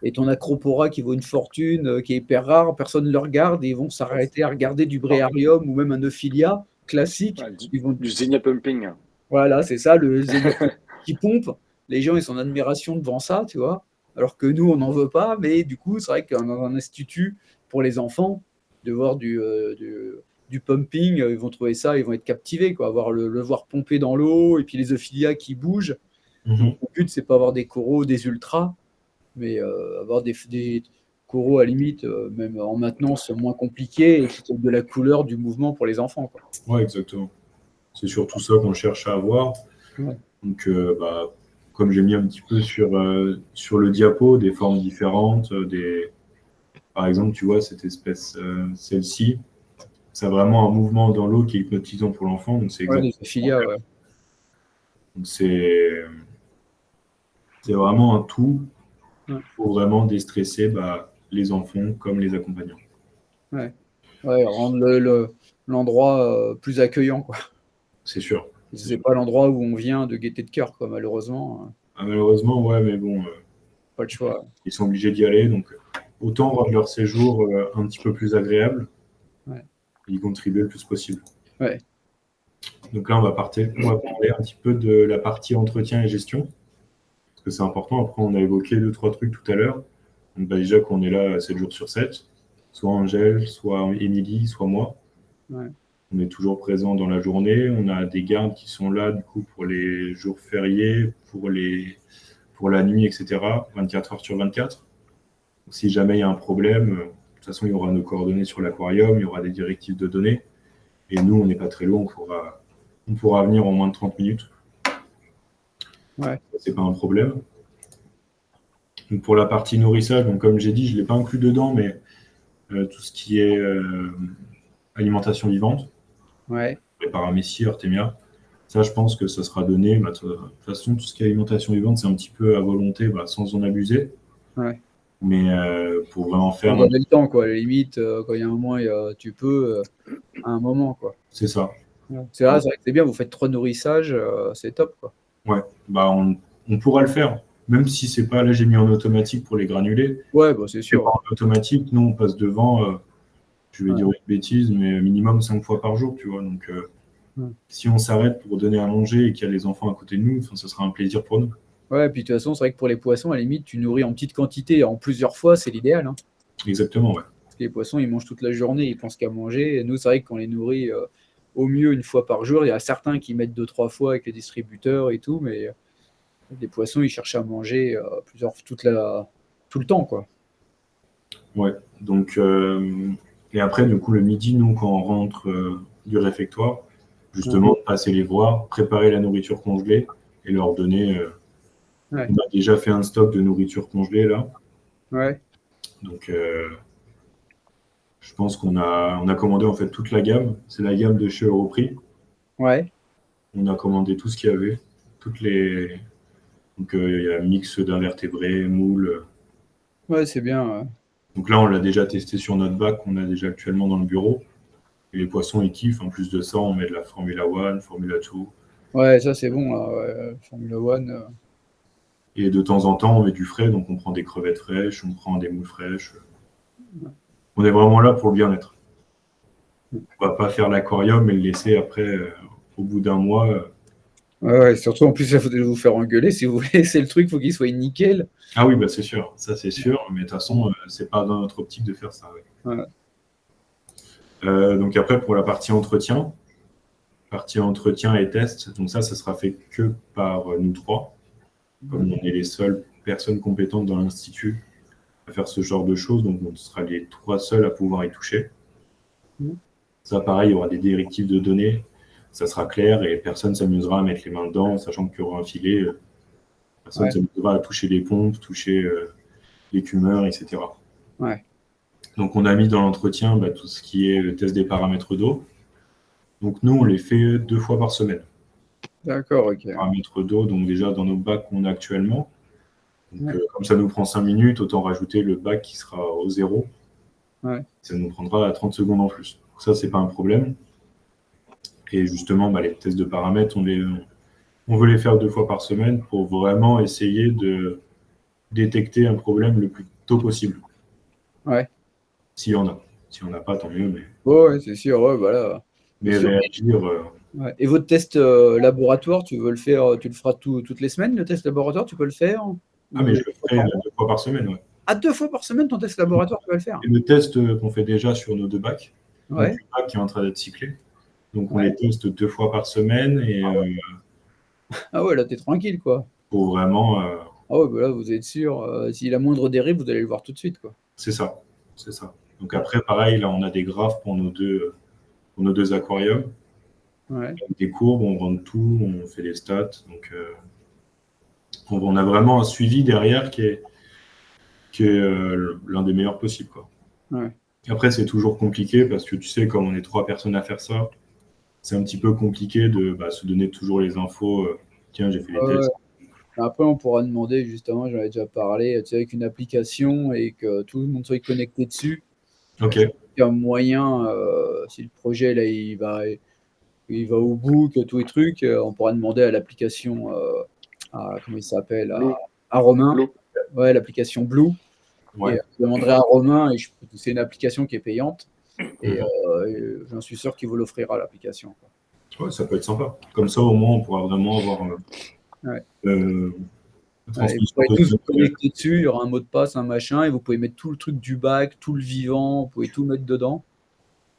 et ton acropora qui vaut une fortune, qui est hyper rare, personne ne le regarde, et ils vont s'arrêter à regarder du bréarium ou même un euphilia classique. Ouais, Ils vont, du Xenia Pumping. voilà, c'est ça, le zénith qui pompe. Les gens, ils sont en admiration devant ça, tu vois, alors que nous, on n'en veut pas, mais du coup, c'est vrai que dans un institut pour les enfants, de voir du pumping, ils vont trouver ça, ils vont être captivés, quoi, le voir pomper dans l'eau, et puis les euphilia qui bougent. Donc, Mhm. le but, c'est pas avoir des coraux, des ultras, mais avoir des coraux à limite, même en maintenance moins compliqués, et qui donnent de la couleur, du mouvement pour les enfants, quoi. Ouais, exactement. C'est surtout ça qu'on cherche à avoir. Ouais. Donc, comme j'ai mis un petit peu sur le diapo, des formes différentes, par exemple, tu vois, cette espèce, celle-ci, ça a vraiment un mouvement dans l'eau qui est hypnotisant pour l'enfant. Donc, c'est Ouais, les exactement. euphilia, ouais. Donc, c'est vraiment un tout Ouais. pour vraiment déstresser les enfants comme les accompagnants. Ouais. Ouais, rendre l'endroit plus accueillant, quoi. C'est sûr. C'est C'est sûr. pas l'endroit où on vient de gaieté de cœur, quoi, malheureusement. Ah, malheureusement, ouais, mais bon, Pas le choix. ils sont obligés d'y aller. Donc, autant rendre leur séjour un petit peu plus agréable Ouais. et y contribuer le plus possible. Ouais. Donc là, on va parler un petit peu de la partie entretien et gestion. parce que c'est important. Après, on a évoqué 2-3 trucs tout à l'heure. Donc, déjà qu'on est là 7 jours sur 7, soit Angèle, soit Émilie, soit moi. Ouais. On est toujours présent dans la journée. On a des gardes qui sont là, du coup, pour les jours fériés, pour la nuit, etc. 24 heures sur 24. Donc, si jamais il y a un problème, de toute façon, il y aura nos coordonnées sur l'aquarium, il y aura des directives de données. Et nous, on n'est pas très loin, on pourra venir en moins de 30 minutes. Ouais. C'est pas un problème. Donc, pour la partie nourrissage, donc, comme j'ai dit, je ne l'ai pas inclus dedans, mais tout ce qui est alimentation vivante, Ouais. les paramécies, Artemia, ça, je pense que ça sera donné. De toute façon, tout ce qui est alimentation vivante, c'est un petit peu à volonté, sans en abuser. Ouais. Mais pour vraiment faire. Vous avez le temps, quoi. À la limite, quand il y a un moment, tu peux, à un moment, quoi. C'est ça. Ouais. C'est vrai que c'est bien, vous faites 3 nourrissages, c'est top, quoi. Ouais, on pourra le faire. Même si c'est pas, là j'ai mis en automatique pour les granulés. Ouais, bah, c'est C'est sûr. pas en automatique, nous on passe devant, je vais Ouais. dire une bêtise, mais minimum 5 fois par jour, tu vois. Donc si on s'arrête pour donner à manger et qu'il y a les enfants à côté de nous, ce sera un plaisir pour nous. Ouais, puis de toute façon, c'est vrai que pour les poissons, à la limite, tu nourris en petite quantité, en plusieurs fois, c'est l'idéal, hein. Exactement, ouais. Parce que les poissons, ils mangent toute la journée, ils pensent qu'à manger. Et nous, c'est vrai qu'on les nourrit au mieux une fois par jour. Il y a certains qui mettent 2-3 fois avec les distributeurs et tout, mais les poissons, ils cherchent à manger tout le temps, quoi. Ouais, donc, et après, du coup, le midi, nous, quand on rentre du réfectoire, justement, passer les voir, préparer la nourriture congelée et leur donner. Ouais. On a déjà fait un stock de nourriture congelée, là. Ouais. Donc, je pense qu'on a commandé en fait toute la gamme. C'est la gamme de chez Europrix. Ouais. On a commandé tout ce qu'il y avait. Donc, il y a un mix d'invertébrés, moules. Ouais, c'est bien. Donc là, on l'a déjà testé sur notre bac qu'on a déjà actuellement dans le bureau. Et les poissons, ils kiffent. En plus de ça, on met de la Formula One, Formula 2. Ouais, ça, c'est bon, là, ouais. Formula One. Et de temps en temps, on met du frais. Donc, on prend des crevettes fraîches, on prend des moules fraîches. On est vraiment là pour le bien-être. On va pas faire l'aquarium et le laisser après, au bout d'un mois. Ouais, surtout, en plus, il faut vous faire engueuler. Si vous voulez, c'est le truc, il faut qu'il soit nickel. Ah oui, c'est sûr. Ça, c'est sûr. Mais de toute façon, c'est pas dans notre optique de faire ça. Ouais. Ouais. Donc après, pour la partie entretien et test, donc ça sera fait que par nous 3. Comme on est les seules personnes compétentes dans l'Institut à faire ce genre de choses, donc on sera les 3 seuls à pouvoir y toucher. Ça, pareil, il y aura des directives de données, ça sera clair et personne s'amusera à mettre les mains dedans, sachant qu'il y aura un filet. Personne s'amusera à toucher les pompes, toucher l'écumeur, etc. Ouais. Donc, on a mis dans l'entretien tout ce qui est le test des paramètres d'eau. Donc, nous, on les fait 2 fois par semaine. D'accord, ok. Paramètres d'eau, donc déjà dans nos bacs qu'on a actuellement. Donc, comme ça nous prend 5 minutes, autant rajouter le bac qui sera au 0. Ouais. Ça nous prendra 30 secondes en plus. Donc, ça, c'est pas un problème. Et justement, les tests de paramètres, on veut les faire 2 fois par semaine pour vraiment essayer de détecter un problème le plus tôt possible. Ouais. S'il y en a. S'il n'y en a pas, tant mieux. Mais, ouais, c'est sûr, ouais, voilà. mais réagir. Ouais. Et votre test laboratoire, tu veux le faire, tu le feras toutes les semaines, le test laboratoire, tu peux le faire? Ah, mais je le ferai 2 fois par semaine, ouais. Ah, 2 fois par semaine, ton test laboratoire, tu vas le faire? Et le test qu'on fait déjà sur nos 2 bacs, Ouais. donc le bac qui est en train d'être cyclé. Donc, on les teste 2 fois par semaine. Et, ah ouais, là, t'es tranquille, quoi. pour vraiment. Ah ouais, là, vous êtes sûr, s'il a moindre dérive, vous allez le voir tout de suite, quoi. C'est ça. Donc après, pareil, là, on a des graphes pour nos deux aquariums. Ouais. Avec des courbes, on rentre tout, on fait les stats. Donc, on a vraiment un suivi derrière qui est l'un des meilleurs possibles, quoi. Ouais. Après, c'est toujours compliqué parce que tu sais, comme on est 3 personnes à faire ça, c'est un petit peu compliqué de se donner toujours les infos. Tiens, j'ai fait les tests. Après, on pourra demander, justement, j'en avais déjà parlé, tu sais, avec une application et que tout le monde soit connecté dessus. Ok. Il y a un moyen, si le projet, là, il va au bout, que tous les trucs, on pourra demander à l'application, comment il s'appelle, à Romain. Blue. Ouais, l'application Blue. Ouais. Et je demanderai à Romain, et c'est une application qui est payante. Et j'en suis sûr qu'il vous l'offrira, l'application. Ouais, ça peut être sympa. Comme ça, au moins, on pourra vraiment avoir La Ouais, vous transmission pourrez tous vous d'autonomie, connecter dessus, il y aura un mot de passe, un machin, et vous pouvez mettre tout le truc du bac, tout le vivant, vous pouvez tout mettre dedans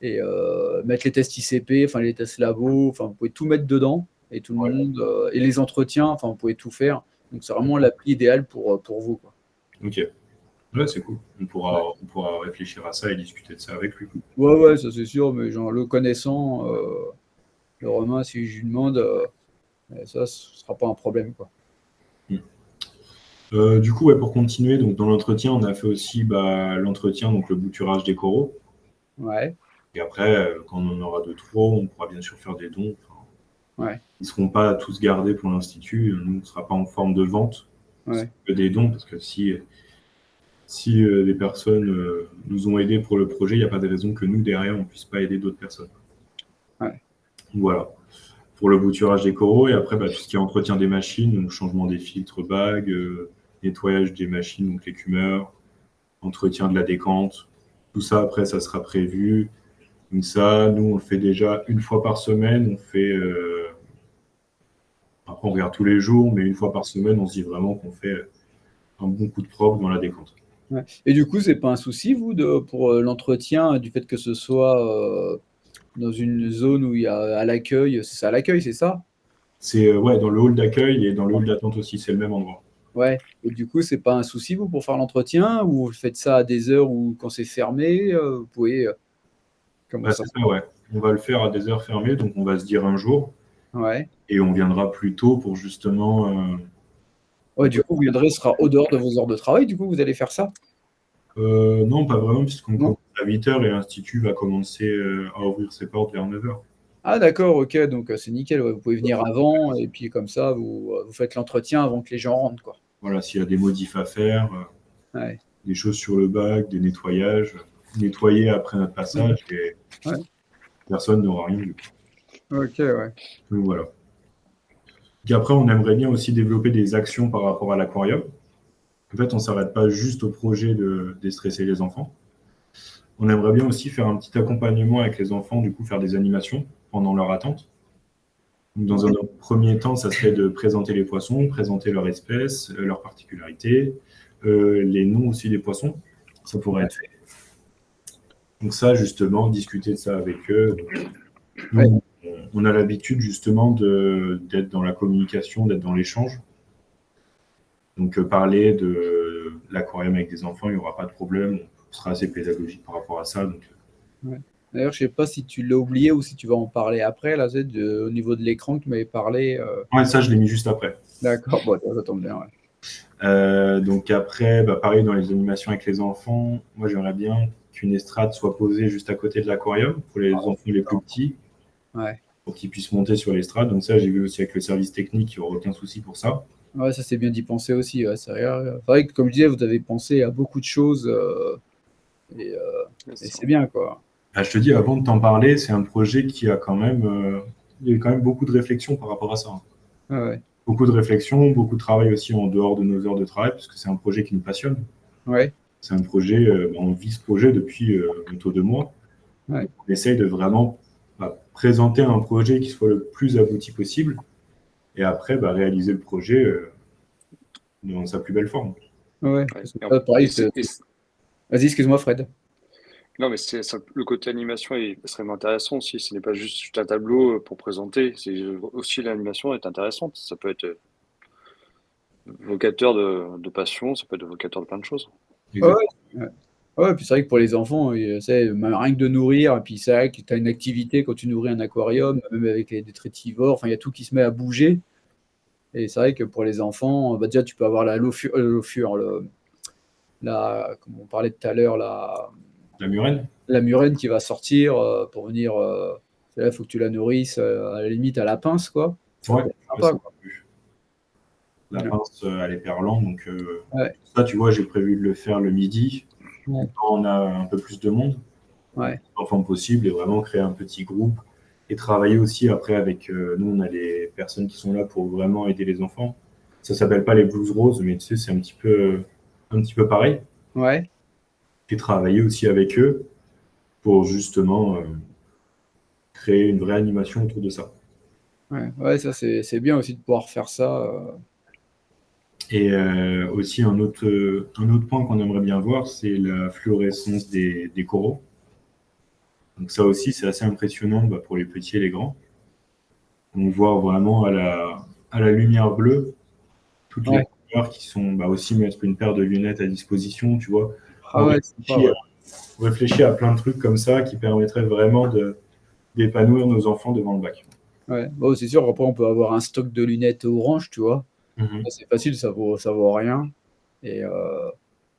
et mettre les tests ICP, enfin les tests labo, enfin vous pouvez tout mettre dedans et tout le ouais. monde et les entretiens, enfin vous pouvez tout faire. Donc c'est vraiment l'appli idéale pour vous, quoi. Ok. Ouais, c'est cool. Ouais. On pourra réfléchir à ça et discuter de ça avec lui. Ouais, ça c'est sûr, mais genre le connaissant, le Romain, si je lui demande, ça, ce sera pas un problème, quoi. Mm. Du coup, ouais, pour continuer, donc dans l'entretien, on a fait aussi l'entretien, donc le bouturage des coraux. Ouais, Et après, quand on en aura de trop, on pourra bien sûr faire des dons. Enfin, ouais, ils ne seront pas tous gardés pour l'Institut. Nous, on ne sera pas en forme de vente, c'est ouais. que des dons, parce que si des personnes nous ont aidés pour le projet, il n'y a pas de raison que nous, derrière, on ne puisse pas aider d'autres personnes. Ouais. Voilà. Pour le bouturage des coraux, et après, tout ce qui est entretien des machines, donc changement des filtres bagues, nettoyage des machines, donc l'écumeur, entretien de la décante. Tout ça, après, ça sera prévu. Donc ça, nous, on le fait déjà une fois par semaine. Après, on regarde tous les jours, mais une fois par semaine, on se dit vraiment qu'on fait un bon coup de propre dans la décante. Ouais. Et du coup, c'est pas un souci, vous, pour l'entretien, du fait que ce soit dans une zone où il y a à l'accueil, c'est ça, à l'accueil, c'est ça? C'est ouais, dans le hall d'accueil et dans le hall d'attente aussi, c'est le même endroit. Ouais. Et du coup, c'est pas un souci, vous, pour faire l'entretien, ou vous faites ça à des heures où quand c'est fermé, vous pouvez. Comment ça C'est se ça, ouais. On va le faire à des heures fermées, donc on va se dire un jour, Ouais. et on viendra plus tôt pour justement. Ouais, du coup, vous viendrez, ce sera au dehors de vos heures de travail, du coup, vous allez faire ça? Non, pas vraiment, puisqu'on Non? commence à 8h et l'Institut va commencer à ouvrir ses portes vers 9h. Ah d'accord, OK, donc c'est nickel, ouais, vous pouvez venir avant et puis comme ça, vous faites l'entretien avant que les gens rentrent, quoi. Voilà, s'il y a des modifs à faire, Ouais. des choses sur le bac, des nettoyages, nettoyer après notre passage, et Ouais. personne n'aura rien vu. OK, ouais. Donc voilà. Puis après, on aimerait bien aussi développer des actions par rapport à l'aquarium. En fait, on ne s'arrête pas juste au projet de déstresser les enfants. On aimerait bien aussi faire un petit accompagnement avec les enfants, du coup, faire des animations pendant leur attente. Donc, dans un premier temps, ça serait de présenter les poissons, présenter leur espèce, leurs particularités, les noms aussi des poissons. Ça pourrait être fait. Donc ça, justement, discuter de ça avec eux. Ouais. Nous, on a l'habitude justement d'être dans la communication, d'être dans l'échange. Donc parler de l'aquarium avec des enfants, il n'y aura pas de problème. On sera assez pédagogique par rapport à ça. Donc, Ouais. D'ailleurs, je sais pas si tu l'as oublié ou si tu vas en parler après, là, au niveau de l'écran que tu m'avais parlé. ouais, ça, je l'ai mis juste après. D'accord, bon, ça tombe bien, ouais. Donc après, pareil dans les animations avec les enfants, moi j'aimerais bien qu'une estrade soit posée juste à côté de l'aquarium pour les enfants les plus petits, Ouais. pour qu'ils puissent monter sur l'estrade. Donc ça, j'ai vu aussi avec le service technique, il n'y aura aucun souci pour ça. Ouais, ça c'est bien d'y penser aussi, ouais, c'est vrai que comme je disais, vous avez pensé à beaucoup de choses et, euh, et c'est bien, quoi. Je te dis, avant de t'en parler, c'est un projet qui a quand même, il y a eu quand même beaucoup de réflexion par rapport à ça. Ah ouais. Beaucoup de réflexion, beaucoup de travail aussi en dehors de nos heures de travail, parce que c'est un projet qui nous passionne. Ouais. C'est un projet, on vit ce projet depuis bientôt 2 mois. Ouais. Donc, on essaye de vraiment présenter un projet qui soit le plus abouti possible et après réaliser le projet dans sa plus belle forme. Ouais. Ouais. Parce que ça, pareil, vas-y, excuse-moi, Fred. Non, mais le côté animation est extrêmement intéressant aussi. Ce n'est pas juste un tableau pour présenter. Aussi l'animation est intéressante. Ça peut être vocateur de passion, ça peut être vocateur de plein de choses. Ouais, Exact. ouais. Ouais, puis c'est vrai que pour les enfants, rien que de nourrir, et puis c'est vrai que tu as une activité quand tu nourris un aquarium, même avec les détritivores, enfin il y a tout qui se met à bouger. Et c'est vrai que pour les enfants, déjà tu peux avoir comme on parlait tout à l'heure, La murène. la murène qui va sortir pour venir. Il faut que tu la nourrisses à la limite à la pince, quoi. Ça Ouais, peut être ouais, sympa, quoi. la Ouais. pince, elle est perlante. Donc Ouais. ça, tu vois, j'ai prévu de le faire le midi, Ouais. quand on a un peu plus de monde, Ouais. enfant possible, et vraiment créer un petit groupe et travailler aussi après avec nous, on a les personnes qui sont là pour vraiment aider les enfants. Ça s'appelle pas les blues roses, mais tu sais, c'est un petit peu pareil. Ouais. Et travailler aussi avec eux pour justement créer une vraie animation autour de ça. Ouais. Ouais, ça c'est bien aussi de pouvoir faire ça. Et aussi, un autre point qu'on aimerait bien voir, c'est la fluorescence des coraux. Donc ça aussi, c'est assez impressionnant pour les petits et les grands. On voit vraiment à la lumière bleue toutes les Ouais. couleurs qui sont aussi mettre une paire de lunettes à disposition, tu vois. Ah On ouais, c'est sympa, réfléchit, ouais. on réfléchit à plein de trucs comme ça qui permettraient vraiment d'épanouir nos enfants devant le bac. Ouais. Bon, c'est sûr, après, on peut avoir un stock de lunettes orange, tu vois. Mhm. Ça, c'est facile, ça vaut rien. Et,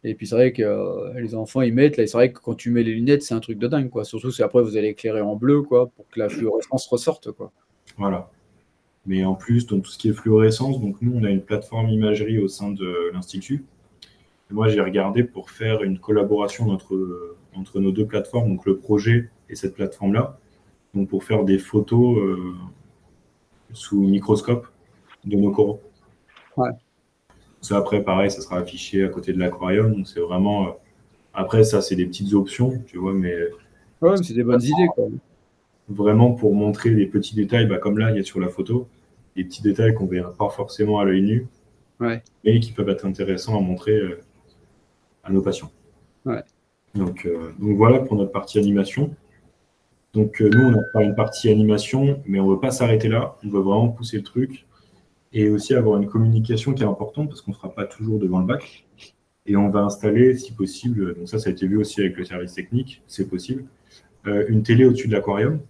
et puis, c'est vrai que les enfants, ils mettent, là, et c'est vrai que quand tu mets les lunettes, c'est un truc de dingue, quoi. Surtout si après, vous allez éclairer en bleu, quoi, pour que la fluorescence ressorte, quoi. Voilà. Mais en plus, dans tout ce qui est fluorescence, donc nous, on a une plateforme imagerie au sein de l'Institut. Et moi, j'ai regardé pour faire une collaboration entre nos deux plateformes, donc le projet et cette plateforme-là, donc pour faire des photos sous microscope de nos coraux. Ouais. Ça, après, pareil, ça sera affiché à côté de l'aquarium. Donc, c'est vraiment. Après, ça, c'est des petites options, tu vois, mais Ouais, mais c'est des bonnes idées, quoi. vraiment pour montrer des petits détails, comme là, il y a sur la photo, des petits détails qu'on ne verra pas forcément à l'œil nu, Ouais. mais qui peuvent être intéressants à montrer à nos patients. Ouais. Donc voilà pour notre partie animation. Donc nous, on a pas une partie animation, mais on ne veut pas s'arrêter là. On veut vraiment pousser le truc et aussi avoir une communication qui est importante parce qu'on ne sera pas toujours devant le bac. Et on va installer, si possible, donc ça a été vu aussi avec le service technique, c'est possible, une télé au-dessus de l'aquarium,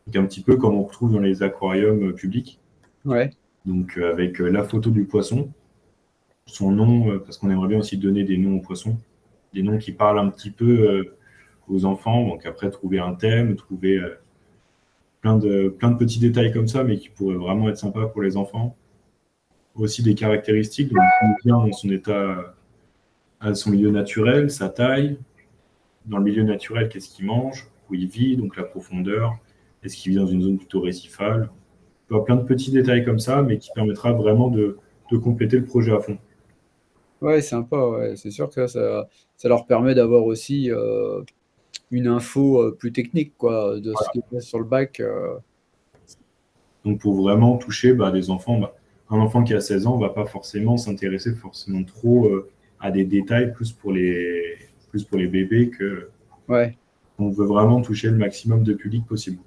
donc un petit peu comme on retrouve dans les aquariums publics. Ouais. Donc avec la photo du poisson, son nom, parce qu'on aimerait bien aussi donner des noms aux poissons, des noms qui parlent un petit peu aux enfants. Donc après, trouver un thème, trouver plein de petits détails comme ça, mais qui pourraient vraiment être sympas pour les enfants. Aussi des caractéristiques, donc bien dans son état, à son milieu naturel, sa taille. Dans le milieu naturel, qu'est-ce qu'il mange, où il vit, donc la profondeur, est-ce qu'il vit dans une zone plutôt récifale. Plein de petits détails comme ça, mais qui permettra vraiment de compléter le projet à fond. Ouais, sympa, ouais. C'est sûr que ça leur permet d'avoir aussi une info plus technique, quoi, de ce Voilà. qui est sur le bac. Donc pour vraiment toucher des enfants, un enfant qui a 16 ans ne va pas forcément s'intéresser forcément trop à des détails plus pour les bébés que Ouais. on veut vraiment toucher le maximum de public possible.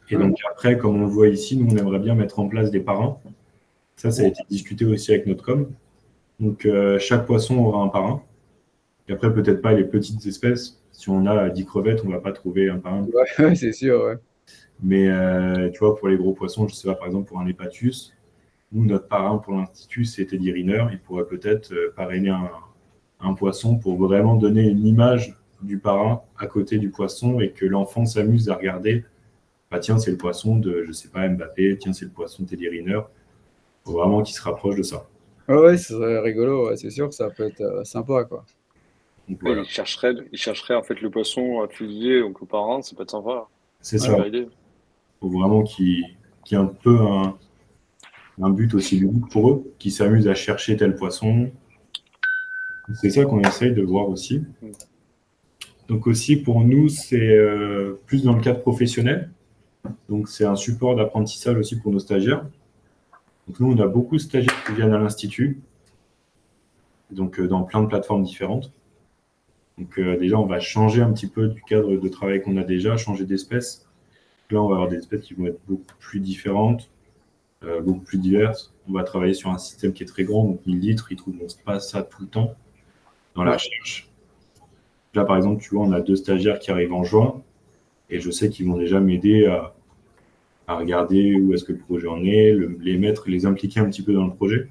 Et Ouais. donc après, comme on le voit ici, nous on aimerait bien mettre en place des parrains. Ça a été discuté aussi avec notre com. Donc chaque poisson aura un parrain. Et après, peut-être pas les petites espèces. Si on a 10 crevettes, on ne va pas trouver un parrain. Ouais, ouais, c'est sûr, ouais. Mais tu vois, pour les gros poissons, je sais pas, par exemple, pour un hépatus, nous, notre parrain pour l'Institut, c'est Teddy Riner. Il pourrait peut-être parrainer un poisson pour vraiment donner une image du parrain à côté du poisson et que l'enfant s'amuse à regarder. Bah, tiens, c'est le poisson de, je sais pas, Mbappé. Tiens, c'est le poisson de Teddy Riner. Il faut vraiment qu'il se rapproche de ça. Ouais, ouais, ce serait rigolo, ouais. C'est sûr que ça peut être sympa, quoi. Donc Et voilà, il chercherait en fait le poisson affilié donc aux parents, ça peut être sympa. c'est ça. Super idée. Il faut vraiment qu'il y ait un peu un but aussi ludique pour eux, qu'ils s'amusent à chercher tel poisson. C'est ça qu'on essaye de voir aussi. Mm. Donc aussi pour nous, c'est plus dans le cadre professionnel. Donc c'est un support d'apprentissage aussi pour nos stagiaires. Donc nous, on a beaucoup de stagiaires qui viennent à l'Institut, donc dans plein de plateformes différentes. Donc déjà, on va changer un petit peu du cadre de travail qu'on a déjà, changer d'espèce. Là, on va avoir des espèces qui vont être beaucoup plus différentes, beaucoup plus diverses. On va travailler sur un système qui est très grand, donc 1000 litres, ils ne trouveront pas ça tout le temps dans la Ouais. recherche. Là, par exemple, tu vois, on a 2 stagiaires qui arrivent en juin, et je sais qu'ils vont déjà m'aider à regarder où est-ce que le projet en est, les impliquer un petit peu dans le projet.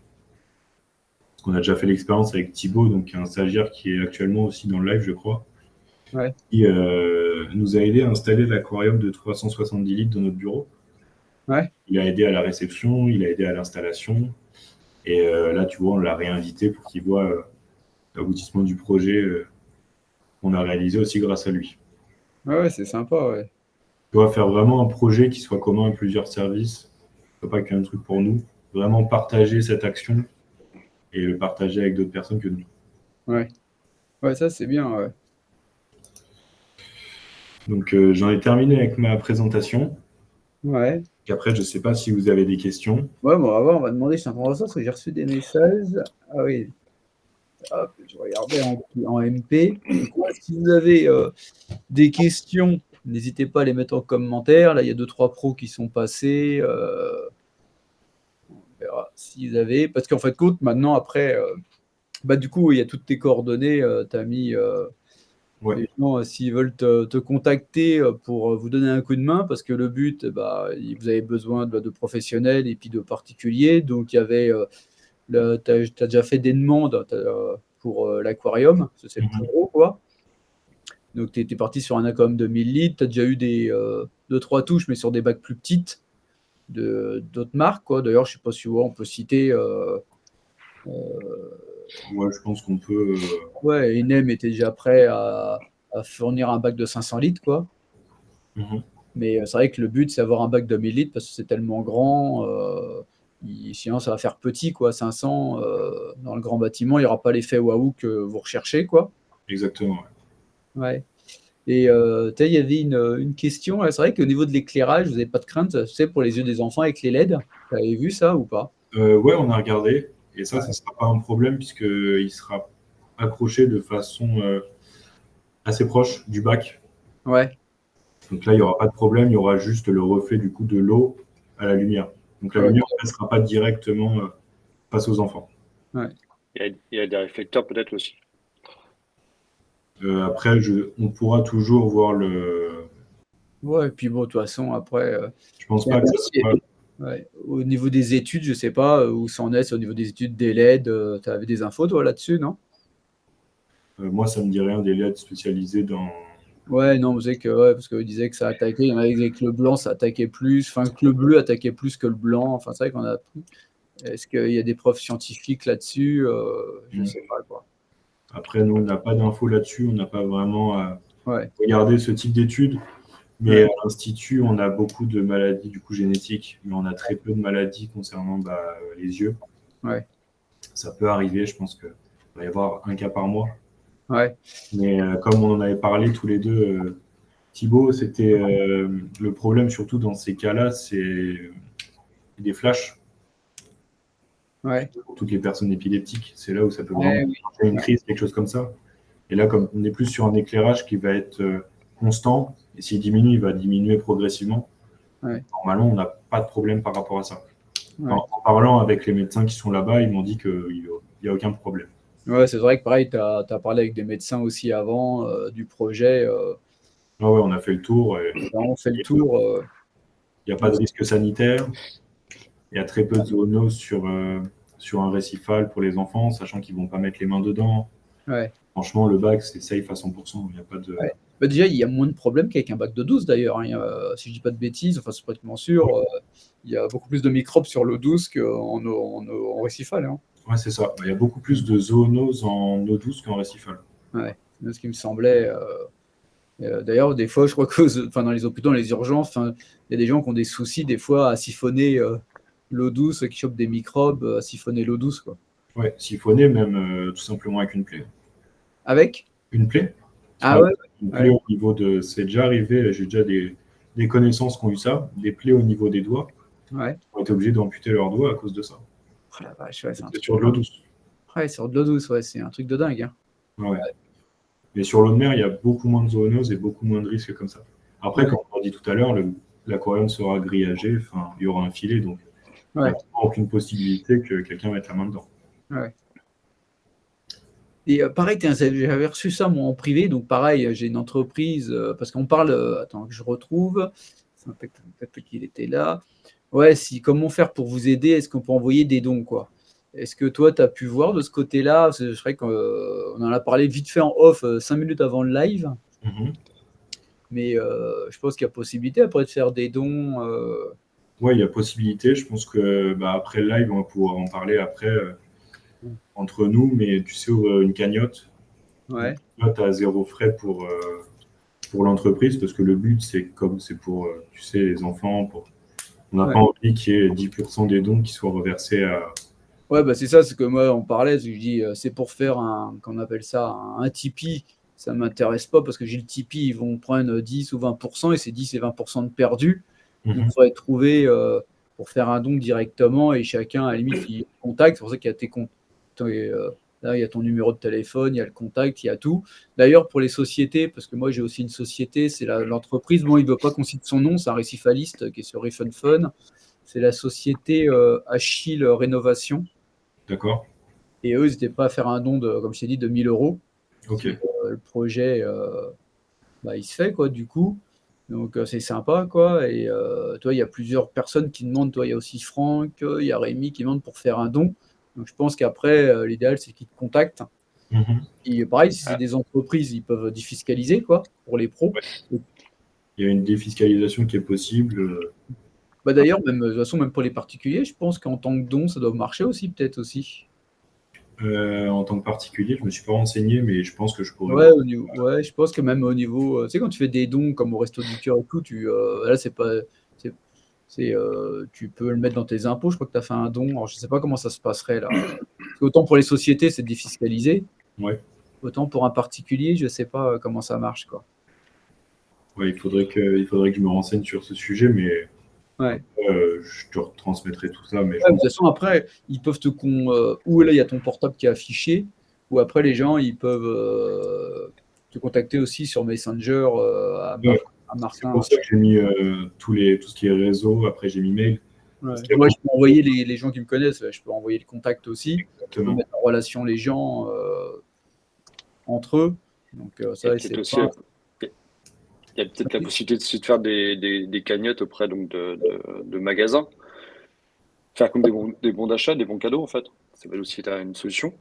Parce qu'on a déjà fait l'expérience avec Thibaut, donc un stagiaire qui est actuellement aussi dans le live, je crois, Ouais. qui nous a aidé à installer l'aquarium de 370 litres dans notre bureau. Ouais. Il a aidé à la réception, il a aidé à l'installation. Et là, tu vois, on l'a réinvité pour qu'il voit l'aboutissement du projet qu'on a réalisé aussi grâce à lui. Ouais, ouais, c'est sympa, ouais. On doit faire vraiment un projet qui soit commun à plusieurs services, pas qu'un truc pour nous. Vraiment partager cette action et le partager avec d'autres personnes que nous. Ouais. Ouais, ça, c'est bien, ouais. Donc j'en ai terminé avec ma présentation. Ouais. Et après, je ne sais pas si vous avez des questions. Ouais, bon, on va voir, on va demander, je suis en train de voir ça, parce que j'ai reçu des messages. Ah oui, hop, je regardais en MP. Donc, ouais, si vous avez des questions, n'hésitez pas à les mettre en commentaire. Là, il y a 2-3 pros qui sont passés. On verra s'ils avaient. Parce qu'en fait, compte, maintenant, après, bah, du coup, il y a toutes tes coordonnées. Tu as mis Ouais. les gens, s'ils veulent te contacter pour vous donner un coup de main, parce que le but, bah, vous avez besoin de professionnels et puis de particuliers. Donc, il y avait. Tu as déjà fait des demandes pour l'aquarium, c'est le plus gros, quoi. Donc, tu étais parti sur un aquarium de 1000 litres. Tu as déjà eu des 2-3 touches, mais sur des bacs plus petites d'autres marques, quoi. D'ailleurs, je ne sais pas si on peut citer. Ouais, je pense qu'on peut. Ouais, Enem était déjà prêt à fournir un bac de 500 litres, quoi. Mhm. Mais c'est vrai que le but, c'est d'avoir un bac de 1000 litres parce que c'est tellement grand. Sinon, ça va faire petit, quoi. 500 dans le grand bâtiment, il n'y aura pas l'effet waouh que vous recherchez, quoi. Exactement. Ouais. Ouais. Et il y avait une question. C'est vrai qu'au niveau de l'éclairage, vous n'avez pas de crainte, tu sais, pour les yeux des enfants avec les LED. Vous avez vu ça ou pas? Ouais, on a regardé. Et ça ne sera pas un problème puisqu'il sera accroché de façon assez proche du bac. Ouais. Donc là, il n'y aura pas de problème. Il y aura juste le reflet du coup de l'eau à la lumière. Donc la Ouais. lumière ne passera pas directement face aux enfants. Ouais. Il y a des réflecteurs peut-être aussi. Après, on pourra toujours voir le. Ouais, et puis bon, de toute façon, après, Je pense pas que ça soit. ouais. Au niveau des études, je sais pas où ça en est, au niveau des études des LED, tu avais des infos, toi, là-dessus, non? Moi, ça me dit rien des LED spécialisés dans. Ouais, non, vous savez que, ouais, parce qu'ils disaient que ça attaquait, il y en avait qui disaient que le blanc, ça attaquait plus, enfin, que le bleu attaquait plus que le blanc, enfin, c'est vrai qu'on a appris. Est-ce qu'il y a des preuves scientifiques là-dessus? Je sais pas, quoi. Après, nous, on n'a pas d'infos là-dessus. On n'a pas vraiment Ouais, regardé ce type d'études. Mais ouais, à l'Institut, on a beaucoup de maladies du coup génétiques, mais on a très peu de maladies concernant les yeux. ouais, Ça peut arriver, je pense qu'il va y avoir un cas par mois. ouais, Mais comme on en avait parlé tous les deux, Thibaut, c'était le problème surtout dans ces cas-là, c'est des flashs ouais, pour toutes les personnes épileptiques. C'est là où ça peut vraiment ouais, oui, faire une crise, quelque chose comme ça. Et là, comme on est plus sur un éclairage qui va être constant, et s'il diminue, il va diminuer progressivement. ouais, Normalement, on n'a pas de problème par rapport à ça. ouais. En parlant avec les médecins qui sont là-bas, ils m'ont dit qu'il n'y a aucun problème. Ouais, c'est vrai que pareil, tu as parlé avec des médecins aussi avant du projet. Ah ouais, on a fait le tour. On fait le tour. Il n'y a pas de risque sanitaire. Il y a très peu de zoonoses sur un récifal pour les enfants, sachant qu'ils ne vont pas mettre les mains dedans. Ouais, Franchement, le bac, c'est safe à 100%. Il n'y a pas de. ouais. Bah, déjà, il y a moins de problèmes qu'avec un bac de 12 d'ailleurs, hein. Si je dis pas de bêtises, enfin, c'est pratiquement sûr, il y a beaucoup plus de microbes sur l'eau douce en récifal, hein. Ouais, c'est ça. Il y a beaucoup plus de zoonoses en eau douce qu'en récifal. Ouais, c'est ce qui me semblait. D'ailleurs, des fois, je crois que enfin, dans les hôpitaux, dans les urgences, enfin, il y a des gens qui ont des soucis des fois à siphonner l'eau douce, qui chopent des microbes, à siphonner l'eau douce, quoi. Ouais, siphonner, même tout simplement avec une plaie. Avec? Une plaie? Ah ouais, Une ouais, plaie au niveau de. C'est déjà arrivé, j'ai déjà des connaissances qui ont eu ça, des plaies au niveau des doigts. ouais. Ont été obligés d'amputer leurs doigts à cause de ça. Oh la vache, ouais, c'est un C'est truc. sur de l'eau douce. Ouais, sur de l'eau douce, ouais, c'est un truc de dingue, hein. Ouais. Mais sur l'eau de mer, il y a beaucoup moins de zoonoses et beaucoup moins de risques comme ça. Après, Ouais. comme on l'a dit tout à l'heure, l'aquarium sera grillagé, enfin, il y aura un filet, donc il n'y Ouais, a aucune possibilité que quelqu'un mette la main dedans. ouais. Et pareil, j'avais reçu ça moi en privé, donc pareil, j'ai une entreprise, parce qu'on parle, attends que je retrouve, c'est peut-être qu'il était là. Ouais, si comment faire pour vous aider? Est-ce qu'on peut envoyer des dons, quoi? Est-ce que toi, tu as pu voir de ce côté-là? Parce que je crois qu'on en a parlé vite fait en off, 5 minutes avant le live, Mhm. mais je pense qu'il y a possibilité après de faire des dons, Ouais, il y a possibilité. Je pense que après le live, on va pouvoir en parler après entre nous, mais tu sais, une cagnotte. Une ouais, cagnotte à zéro frais pour l'entreprise, parce que le but, c'est comme c'est pour, tu sais, les enfants, on n'a ouais. pas envie qu'il y ait 10% des dons qui soient reversés à. Ouais, bah, c'est ça, c'est que moi, on parlait, je dis, c'est pour faire qu'on appelle ça, un Tipeee. Ça ne m'intéresse pas parce que j'ai le Tipeee, ils vont prendre 10 ou 20% et c'est 10 et 20% de perdu. Donc, il faudrait trouver pour faire un don directement et chacun, à la limite, il contacte. C'est pour ça qu'il y a tes comptes. Là, il y a ton numéro de téléphone, il y a le contact, il y a tout. D'ailleurs, pour les sociétés, parce que moi, j'ai aussi une société, c'est l'entreprise. Bon, il ne veut pas qu'on cite son nom, c'est un récifaliste qui est sur Refund Fun. C'est la société Achille Rénovation. D'accord. Et eux, ils n'étaient pas à faire un don, comme je t'ai dit, de 1 000 euros. Ok. Le projet, il se fait, quoi, du coup. Donc, c'est sympa, quoi. Et toi, il y a plusieurs personnes qui demandent. Toi, il y a aussi Franck, il y a Rémi qui demandent pour faire un don. Donc, je pense qu'après, l'idéal, c'est qu'ils te contactent. Et pareil, si c'est des entreprises, ils peuvent défiscaliser, quoi, pour les pros. Il y a une défiscalisation qui est possible. D'ailleurs, de toute façon, même pour les particuliers, je pense qu'en tant que don, ça doit marcher aussi, peut-être aussi. En tant que particulier, je ne me suis pas renseigné, mais je pense que je pourrais. Ouais, je pense que même au niveau. Tu sais, quand tu fais des dons comme au Resto du Cœur et tout, là, c'est pas. Tu peux le mettre dans tes impôts. Je crois que tu as fait un don. Alors, je ne sais pas comment ça se passerait là. Autant pour les sociétés, c'est défiscalisé. Ouais. Autant pour un particulier, je ne sais pas comment ça marche, quoi. Ouais, il faudrait que je me renseigne sur ce sujet, mais Ouais. je te retransmettrai tout ça. Mais de toute façon, après, ils peuvent ou là, il y a ton portable qui est affiché, ou après, les gens, ils peuvent te contacter aussi sur Messenger à Martin. C'est pour ça que j'ai mis tout ce qui est réseau. Après, j'ai mis mail. Ouais. Moi, je peux envoyer les gens qui me connaissent, je peux envoyer le contact aussi. Je peux mettre en relation les gens entre eux. Donc, ça, il y a peut-être la possibilité de faire des cagnottes auprès donc, de magasins. Faire comme des bons d'achat, des bons cadeaux, en fait. Ça va aussi être une solution.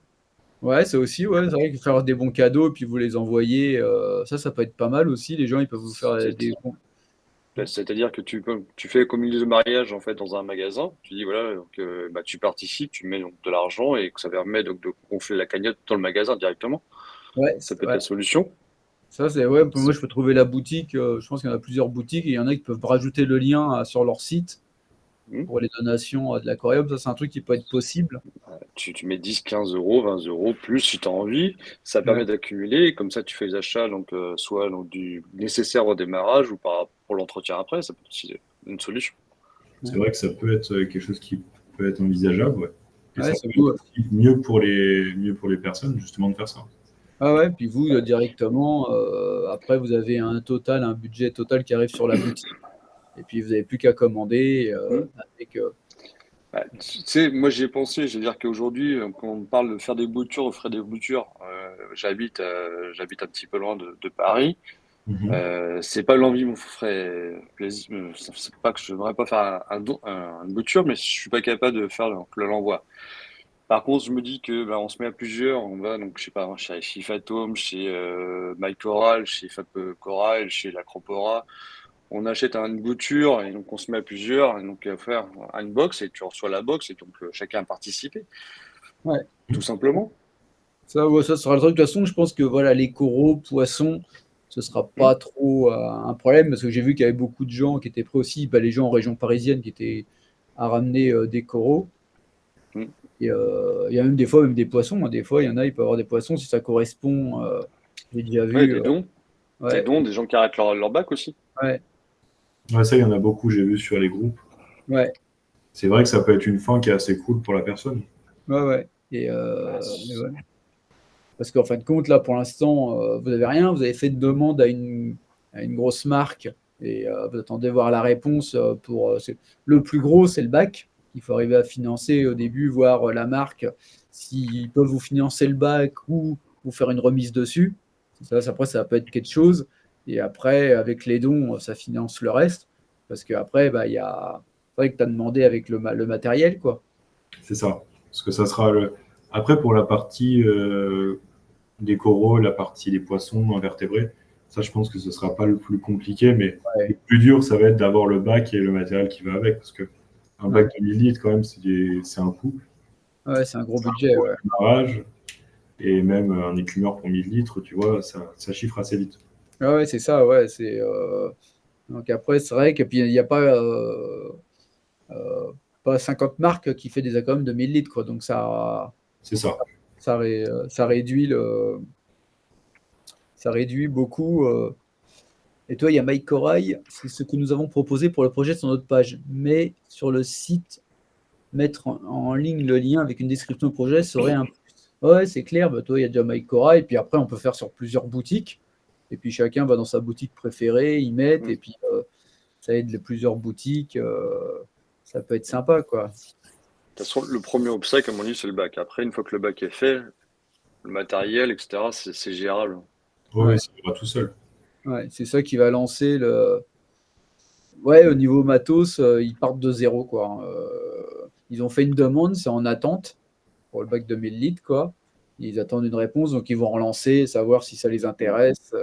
Ouais, c'est aussi, c'est vrai que faire des bons cadeaux et puis vous les envoyer, ça peut être pas mal aussi. Les gens, ils peuvent vous faire des bons. C'est-à-dire que tu fais comme une de mariage en fait dans un magasin. Tu dis voilà, donc, tu participes, tu mets donc de l'argent et que ça permet donc de gonfler la cagnotte dans le magasin directement. Ouais, ça peut être la solution. Ça, c'est moi, je peux trouver la boutique. Je pense qu'il y en a plusieurs boutiques et il y en a qui peuvent rajouter le lien sur leur site pour les donations de l'aquarium. Ça, c'est un truc qui peut être possible. Tu mets 10, 15 euros, 20 euros, plus si tu as envie. Ça permet d'accumuler. Comme ça, tu fais les achats, donc, soit donc, du nécessaire au démarrage ou pour l'entretien après. Ça peut être aussi une solution. C'est vrai que ça peut être quelque chose qui peut être envisageable. Ouais. Et ça c'est peut être mieux pour les personnes, justement, de faire ça. Ah ouais, puis vous, directement, après, vous avez un budget total qui arrive sur la boutique. Et puis, vous n'avez plus qu'à commander avec. Tu sais, moi j'y ai pensé, je veux dire qu'aujourd'hui, quand on parle de faire des boutures, aux frais des boutures, j'habite un petit peu loin de Paris. C'est pas l'envie me ferait plaisir, c'est pas que je n'aimerais pas faire une bouture, mais je suis pas capable de faire l'envoi. Par contre, je me dis que on se met à plusieurs, on va donc je sais pas, chez Fifatome, chez My Coral, chez Fab Coral, chez l'Acropora. On achète une bouture et donc on se met à plusieurs et donc à faire une box et tu reçois la box et donc chacun a participé. Ouais. Tout simplement. Ça sera le truc. De toute façon, je pense que voilà, les coraux, poissons, ce sera pas trop un problème parce que j'ai vu qu'il y avait beaucoup de gens qui étaient prêts aussi, les gens en région parisienne qui étaient à ramener des coraux. Et il y a même des fois des poissons. Des fois, il y en a, il peut y avoir des poissons si ça correspond. J'ai déjà vu. Des dons. Des dons, des gens qui arrêtent leur bac aussi. Ouais. Ouais, ça, il y en a beaucoup, j'ai vu sur les groupes. Ouais. C'est vrai que ça peut être une fin qui est assez cool pour la personne. Ouais. Et parce qu'en fin de compte, là, pour l'instant, vous n'avez rien. Vous avez fait une demande à une grosse marque et vous attendez voir la réponse le plus gros, c'est le bac. Il faut arriver à financer au début, voir la marque, s'ils peuvent vous financer le bac ou vous faire une remise dessus. Après, ça peut être quelque chose. Et après, avec les dons, ça finance le reste. Parce qu'après, c'est vrai que tu as demandé avec le matériel, quoi. C'est ça. Parce que ça sera Après, pour la partie des coraux, la partie des poissons invertébrés, ça, je pense que ce ne sera pas le plus compliqué, mais le plus dur, ça va être d'avoir le bac et le matériel qui va avec. Parce qu'un bac de 1000 litres, quand même, c'est un coût. Ouais, c'est un gros budget. Pour le démarrage, et même un écumeur pour 1000 litres, tu vois, ça chiffre assez vite. Ouais, c'est ça, ouais. Donc après, c'est vrai qu'il n'y a pas 50 marques qui fait des aquariums de 1000 litres, quoi. Donc c'est ça. Ça réduit beaucoup. Et toi, il y a Mike Corail, c'est ce que nous avons proposé pour le projet sur notre page. Mais sur le site, mettre en ligne le lien avec une description du projet serait un plus. Ouais, c'est clair, bah, toi, il y a déjà Mike Corail, et puis après, on peut faire sur plusieurs boutiques. Et puis chacun va dans sa boutique préférée, y mettre, et puis ça aide les plusieurs boutiques. Ça peut être sympa, quoi. De toute façon, le premier obstacle, comme on dit, c'est le bac. Après, une fois que le bac est fait, le matériel, etc., c'est gérable. Ouais, ça ira tout seul. Ouais, c'est ça qui va lancer le. Ouais, au niveau matos, ils partent de zéro, quoi. Ils ont fait une demande, c'est en attente pour le bac de 1000 litres, quoi. Ils attendent une réponse, donc ils vont relancer, savoir si ça les intéresse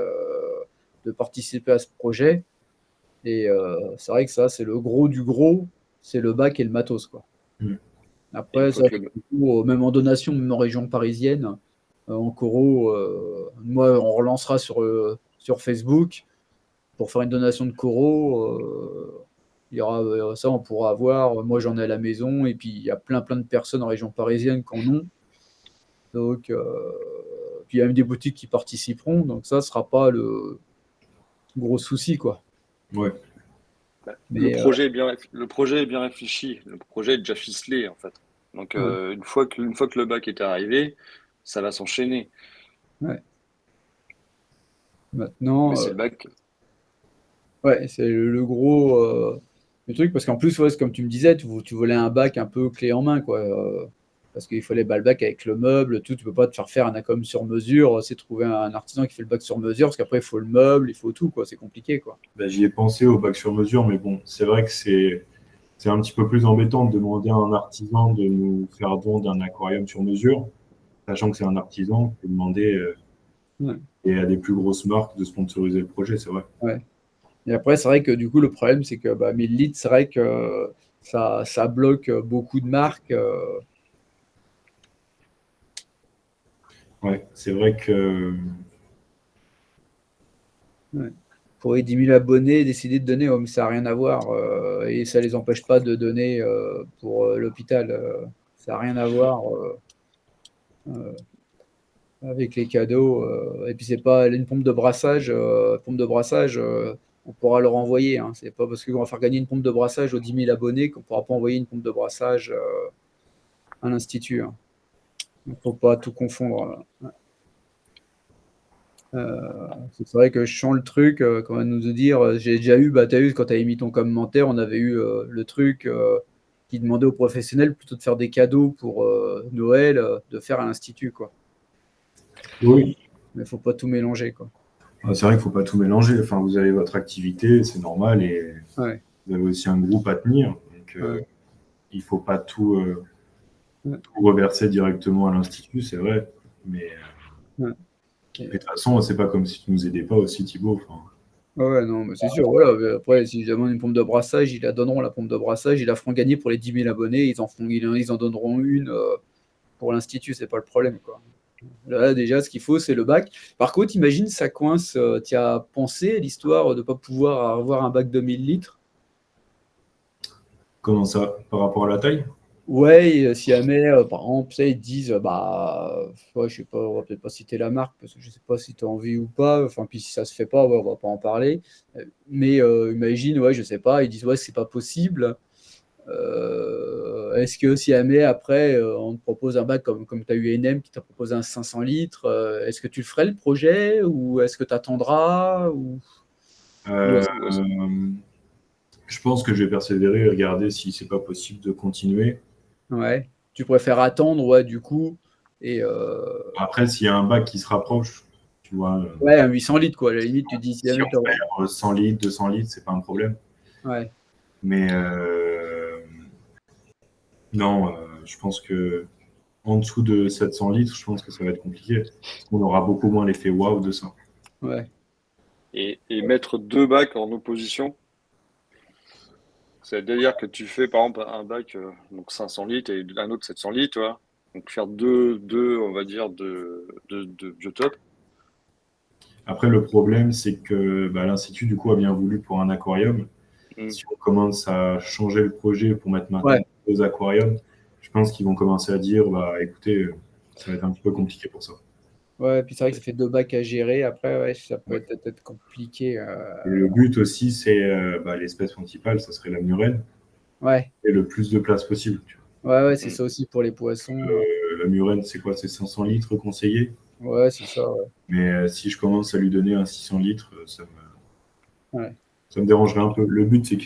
de participer à ce projet. Et c'est vrai que ça, c'est le gros du gros, c'est le bac et le matos, quoi. Après, ça, même en donation, même en région parisienne, en coraux, moi, on relancera sur Facebook pour faire une donation de coraux. Il y aura ça, on pourra avoir. Moi, j'en ai à la maison, et puis il y a plein de personnes en région parisienne qui en ont. Donc, puis il y a même des boutiques qui participeront, donc ça ne sera pas le gros souci, quoi. Ouais. Mais, le projet est bien réfléchi, le projet est déjà ficelé, en fait. Donc, une fois que le bac est arrivé, ça va s'enchaîner. Ouais. Maintenant. Mais c'est le bac. Ouais, c'est le gros le truc, parce qu'en plus, ouais, comme tu me disais, tu voulais un bac un peu clé en main, quoi. Parce qu'il fallait le bac avec le meuble, tout. Tu peux pas te faire un ACOM sur mesure, c'est trouver un artisan qui fait le bac sur mesure, parce qu'après, il faut le meuble, il faut tout, quoi. C'est compliqué, quoi. Ben, j'y ai pensé au bac sur mesure, mais bon, c'est vrai que c'est un petit peu plus embêtant de demander à un artisan de nous faire don d'un aquarium sur mesure, sachant que c'est un artisan, on peut demander et à des plus grosses marques de sponsoriser le projet, c'est vrai. Ouais. Et après, c'est vrai que du coup, le problème, c'est que 1000 litres, c'est vrai que ça bloque beaucoup de marques. Ouais, c'est vrai que. Ouais. Pour les 10 000 abonnés, décider de donner, mais ça n'a rien à voir. Et ça ne les empêche pas de donner pour l'hôpital. Ça n'a rien à voir avec les cadeaux. Et puis, c'est pas une pompe de brassage. On pourra leur envoyer. Hein. C'est pas parce qu'on va faire gagner une pompe de brassage aux 10 000 abonnés qu'on ne pourra pas envoyer une pompe de brassage à l'Institut. Hein. Il ne faut pas tout confondre. C'est vrai que je sens le truc, quand même nous dire, j'ai déjà eu, tu as eu, quand tu avais mis ton commentaire, on avait eu le truc qui demandait aux professionnels plutôt de faire des cadeaux pour Noël, de faire à l'Institut, quoi. Oui. Mais il ne faut pas tout mélanger, quoi. C'est vrai qu'il ne faut pas tout mélanger. Enfin, vous avez votre activité, c'est normal, et vous avez aussi un groupe à tenir. Donc, il ne faut pas tout reverser directement à l'Institut, c'est vrai. Mais de toute façon, c'est pas comme si tu nous aidais pas aussi, Thibaut. Enfin. Ouais, non, mais c'est sûr. Voilà. Après, si je demande une pompe de brassage, ils la donneront, la pompe de brassage, ils la feront gagner pour les 10 000 abonnés, ils en donneront une pour l'Institut, c'est pas le problème, quoi. Là, déjà, ce qu'il faut, c'est le bac. Par contre, imagine, ça coince. Tu as pensé à l'histoire de ne pas pouvoir avoir un bac de 1000 litres? Comment ça? Par rapport à la taille? Ouais, si jamais, par exemple, ils te disent, ouais, je sais pas, on va peut-être pas citer la marque, parce que je sais pas si tu as envie ou pas. Enfin, puis si ça se fait pas, ouais, on va pas en parler. Mais imagine, ouais, je sais pas, ils disent, ouais, c'est pas possible. Est-ce que si jamais après on te propose un bac comme tu as eu NM qui t'a proposé un 500 litres, est-ce que tu le ferais le projet ou est-ce que tu attendras ou... Je pense que je vais persévérer et regarder si c'est pas possible de continuer. Ouais, tu préfères attendre, ouais, du coup. Et après, s'il y a un bac qui se rapproche, tu vois. Ouais, un 800 litres, quoi. À la limite, tu dis si on fait 100 litres, 200 litres, c'est pas un problème. Ouais. Mais non, je pense que en dessous de 700 litres, je pense que ça va être compliqué. Parce qu'on aura beaucoup moins l'effet waouh de ça. Ouais. Et mettre deux bacs en opposition, c'est-à-dire que tu fais par exemple un bac donc 500 litres et un autre 700 litres, tu vois. Donc faire deux on va dire, de biotopes. Après, le problème, c'est que l'Institut, du coup, a bien voulu pour un aquarium. Si on commence à changer le projet pour mettre maintenant deux aquariums, je pense qu'ils vont commencer à dire, écoutez, ça va être un petit peu compliqué pour ça. Ouais, puis c'est vrai que ça fait 2 bacs à gérer. Après, ouais, ça peut Ouais. être compliqué. Et le but aussi, c'est l'espèce principale, ça serait la murène, Ouais, et le plus de place possible. Tu ouais, c'est Mm. ça aussi pour les poissons. vois. La murène, c'est quoi? C'est 500 litres conseillé. Ouais, c'est ça. Ouais. Mais si je commence à lui donner un 600 litres, Ouais, ça me dérangerait un peu. Le but, c'est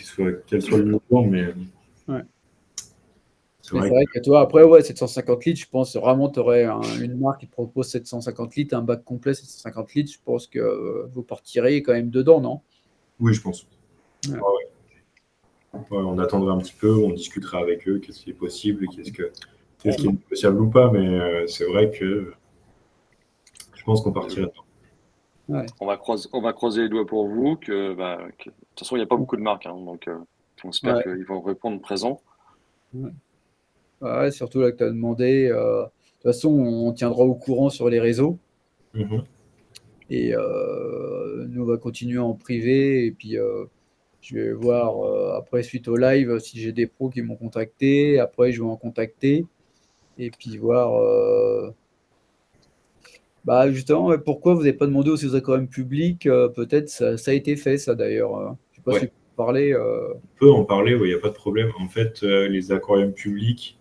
qu'elle soit le mieux dedans, mais ouais. c'est Mais vrai c'est que vrai que toi, après, ouais, 750 litres, je pense vraiment, tu aurais une marque qui te propose 750 litres, un bac complet 750 litres. Je pense que vous partiriez quand même dedans, non? oui, je pense. Ouais. Ouais, on attendra un petit peu, on discutera avec eux, qu'est-ce qui est possible, qu'est-ce qui est négociable ou pas, mais c'est vrai que je pense qu'on partirait dedans. Ouais. On va croiser les doigts pour vous. De toute façon, il n'y a pas beaucoup de marques, hein, donc on espère Ouais. qu'ils vont répondre présent. Ouais. Ouais, surtout là que tu as demandé. De toute façon, on tiendra au courant sur les réseaux. Mhm. Et nous, on va continuer en privé. Et puis, je vais voir après, suite au live, si j'ai des pros qui m'ont contacté. Après, je vais en contacter. Et puis, voir. Bah, justement, ouais, pourquoi vous n'avez pas demandé aux aquariums publics? Peut-être ça a été fait, ça d'ailleurs. Je sais pas si Ouais, vous parler. on peut en parler, il n'y a pas de problème. En fait, les aquariums publics,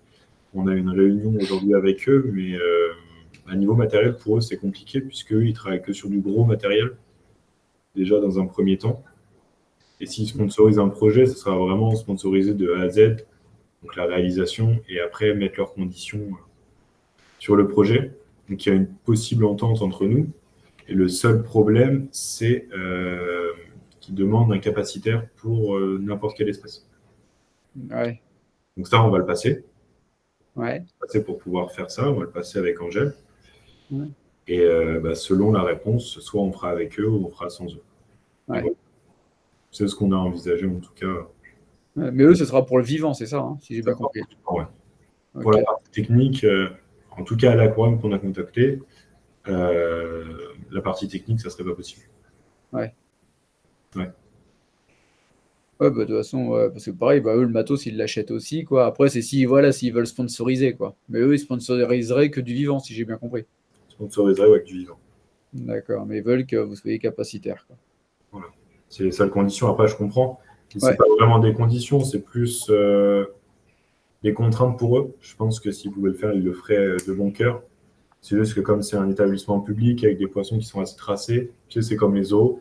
on a une réunion aujourd'hui avec eux, mais à niveau matériel, pour eux, c'est compliqué, puisqu'eux, ils travaillent que sur du gros matériel, déjà dans un premier temps. Et s'ils sponsorisent un projet, ce sera vraiment sponsorisé de A à Z, donc la réalisation, et après mettre leurs conditions sur le projet. Donc il y a une possible entente entre nous. Et le seul problème, c'est qu'ils demandent un capacitaire pour n'importe quelle espèce. Ouais, Donc ça, on va le passer. ouais, Passer pour pouvoir faire ça, on va le passer avec Angèle. ouais, Et selon la réponse, soit on fera avec eux ou on fera sans eux. Et ouais. voilà. C'est ce qu'on a envisagé en tout cas. Ouais, mais eux, ce sera pour le vivant, c'est ça, hein, si j'ai bien compris. Ouais. Pour Ok. la partie technique, en tout cas à l'aquarium qu'on a contacté, la partie technique, ça serait pas possible. Ouais. Ouais. Ouais, bah, de toute façon, ouais, parce que pareil, bah, eux, le matos, ils l'achètent aussi, quoi. Après, c'est si, voilà, s'ils veulent sponsoriser, quoi. Mais eux, ils sponsoriseraient que du vivant, si j'ai bien compris. Sponsoriserait avec du vivant. D'accord. Mais ils veulent que vous soyez capacitaire, quoi. Voilà. C'est les seules conditions. Après, je comprends. Mais c'est Ouais, pas vraiment des conditions, c'est plus des contraintes pour eux. Je pense que s'ils pouvaient le faire, ils le feraient de bon cœur. C'est juste que comme c'est un établissement public avec des poissons qui sont assez tracés, tu sais, c'est comme les zoos,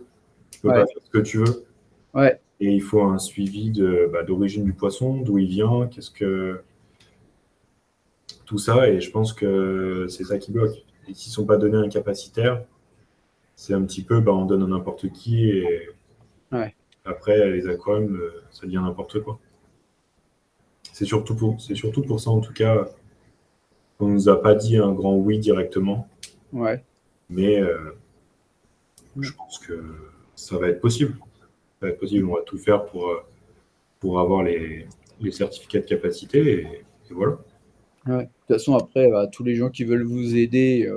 tu peux pas ouais, faire ce que tu veux. ouais, Et il faut un suivi d'origine du poisson, d'où il vient, tout ça. Et je pense que c'est ça qui bloque. Et s'ils ne sont pas donnés un capacitaire, c'est un petit peu, on donne à n'importe qui. Et ouais. après, les aquariums, ça devient n'importe quoi. C'est surtout pour ça, en tout cas, qu'on ne nous a pas dit un grand oui directement. Ouais. Mais je Ouais. pense que ça va être possible. Ça va être possible. On va tout faire pour avoir les certificats de capacité. Et voilà. Ouais. De toute façon, après, bah, tous les gens qui veulent vous aider,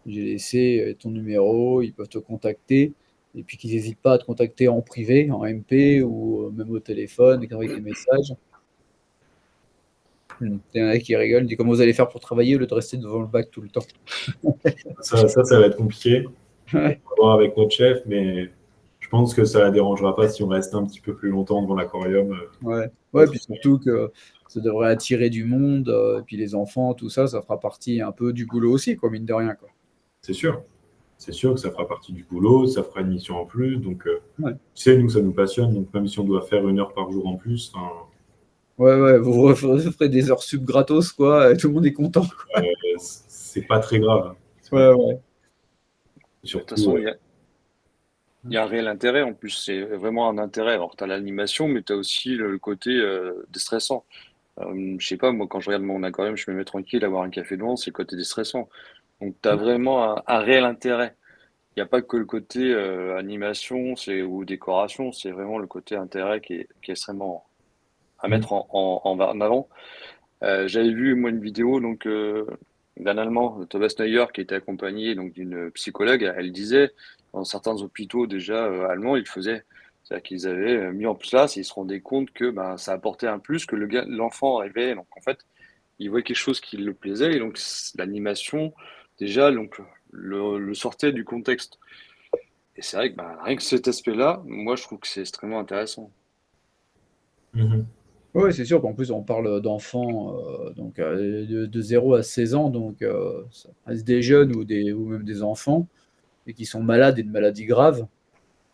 j'ai laissé ton numéro, ils peuvent te contacter. Et puis qu'ils n'hésitent pas à te contacter en privé, en MP ou même au téléphone, et qu'ils envoient des messages. Il y en a qui rigolent, ils disent comment vous allez faire pour travailler au lieu de rester devant le bac tout le temps. Ça va être compliqué. Ouais, On va voir avec notre chef, mais je pense que ça ne la dérangera pas si on reste un petit peu plus longtemps devant l'aquarium. ouais. Ouais, puis surtout que ça devrait attirer du monde, et puis les enfants, tout ça, ça fera partie un peu du boulot aussi, quoi, mine de rien, quoi. C'est sûr. C'est sûr que ça fera partie du boulot, ça fera une mission en plus. Donc, Ouais, tu sais, nous, ça nous passionne. Donc, même si on doit faire 1 heure par jour en plus, ouais, ouais, vous ferez des heures sub gratos, quoi, et tout le monde est content. c'est pas très grave, hein. C'est pas Ouais, très- ouais. De toute Surtout, façon, il y a un réel intérêt. En plus, c'est vraiment un intérêt. Alors, tu as l'animation, mais tu as aussi le côté déstressant. Je sais pas, moi, quand je regarde mon aquarium, je me mets tranquille, avoir un café devant, c'est le côté déstressant. Donc, tu as vraiment un réel intérêt. Il n'y a pas que le côté animation ou décoration, c'est vraiment le côté intérêt qui est extrêmement à Mm. mettre en avant. J'avais vu, moi, une vidéo d'un Allemand, Thomas Neuer, qui était accompagné d'une psychologue. Elle disait, dans certains hôpitaux déjà allemands, ils faisaient. C'est-à-dire qu'ils avaient mis en place et ils se rendaient compte que ça apportait un plus, que l'enfant arrivait. Donc, en fait, il voyait quelque chose qui le plaisait. Et donc, l'animation, déjà, donc, le sortait du contexte. Et c'est vrai que rien que cet aspect-là, moi, je trouve que c'est extrêmement intéressant. Mhm. Oui, c'est sûr qu'en plus, on parle d'enfants donc, de 0 à 16 ans, donc ça reste des jeunes ou même des enfants, et qui sont malades et de maladies graves.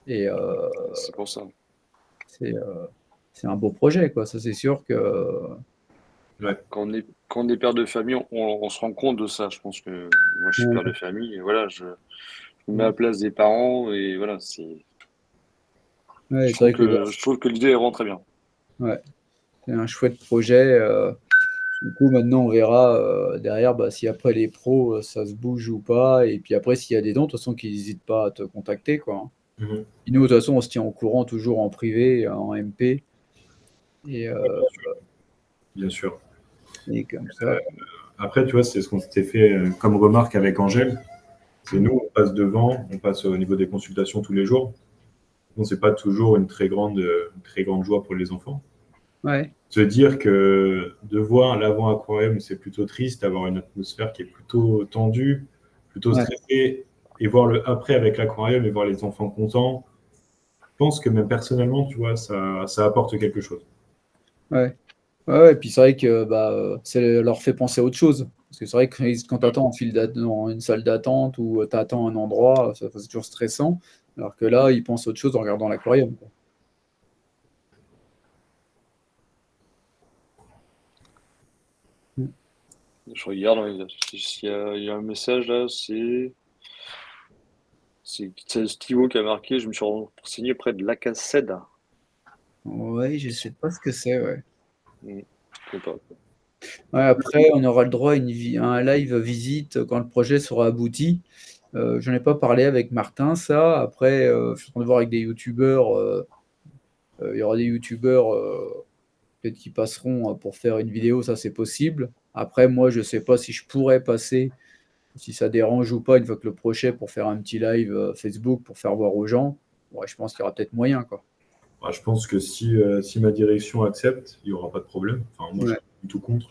Et C'est pour ça. c'est c'est un beau projet, quoi. Ça, c'est sûr que. Ouais. Quand on est père de famille, on se rend compte de ça. Je pense que moi, je suis père de famille et voilà, je me mets à la place des parents et voilà, Ouais, c'est vrai que je trouve que l'idée elle rend très bien. ouais, c'est un chouette projet. Du coup, maintenant, on verra derrière bah, si après les pros, ça se bouge ou pas. Et puis après, s'il y a des dons, de toute façon, qu'ils n'hésitent pas à te contacter, quoi. Mhm. Et nous, de toute façon, on se tient au courant toujours en privé, en MP. Et, Bien sûr. et comme ça. Après, tu vois, c'est ce qu'on s'était fait comme remarque avec Angèle. C'est nous, on passe devant, on passe au niveau des consultations tous les jours. Bon, c'est pas toujours une très grande joie pour les enfants. Ouais, Se dire que de voir l'avant aquarium, c'est plutôt triste, avoir une atmosphère qui est plutôt tendue, plutôt ouais, stressée, et voir le après avec l'aquarium et voir les enfants contents. Je pense que même personnellement, tu vois, ça apporte quelque chose. ouais. Ouais, ouais, et puis c'est vrai que bah, ça leur fait penser à autre chose. Parce que c'est vrai que quand tu attends dans une salle d'attente ou tu attends un endroit, c'est toujours stressant. Alors que là, ils pensent à autre chose en regardant l'aquarium, quoi. Mm. Je regarde, il y a un message là, c'est Stivo qui a marqué, je me suis renseigné près de l'Acacède. Ouais, je sais pas ce que c'est, ouais. Je sais pas. Ouais, après, on aura le droit à un live visite quand le projet sera abouti. J'en ai pas parlé avec Martin, ça. Après, je suis en train de voir avec des youtubeurs. Il y aura des youtubeurs peut-être qui passeront pour faire une vidéo, ça c'est possible. Après, moi, je sais pas si je pourrais passer, si ça dérange ou pas, une fois que le projet pour faire un petit live Facebook pour faire voir aux gens. Ouais, je pense qu'il y aura peut-être moyen, quoi. Bah, je pense que si ma direction accepte, il n'y aura pas de problème. Enfin, moi, je Ouais, suis pas du tout contre.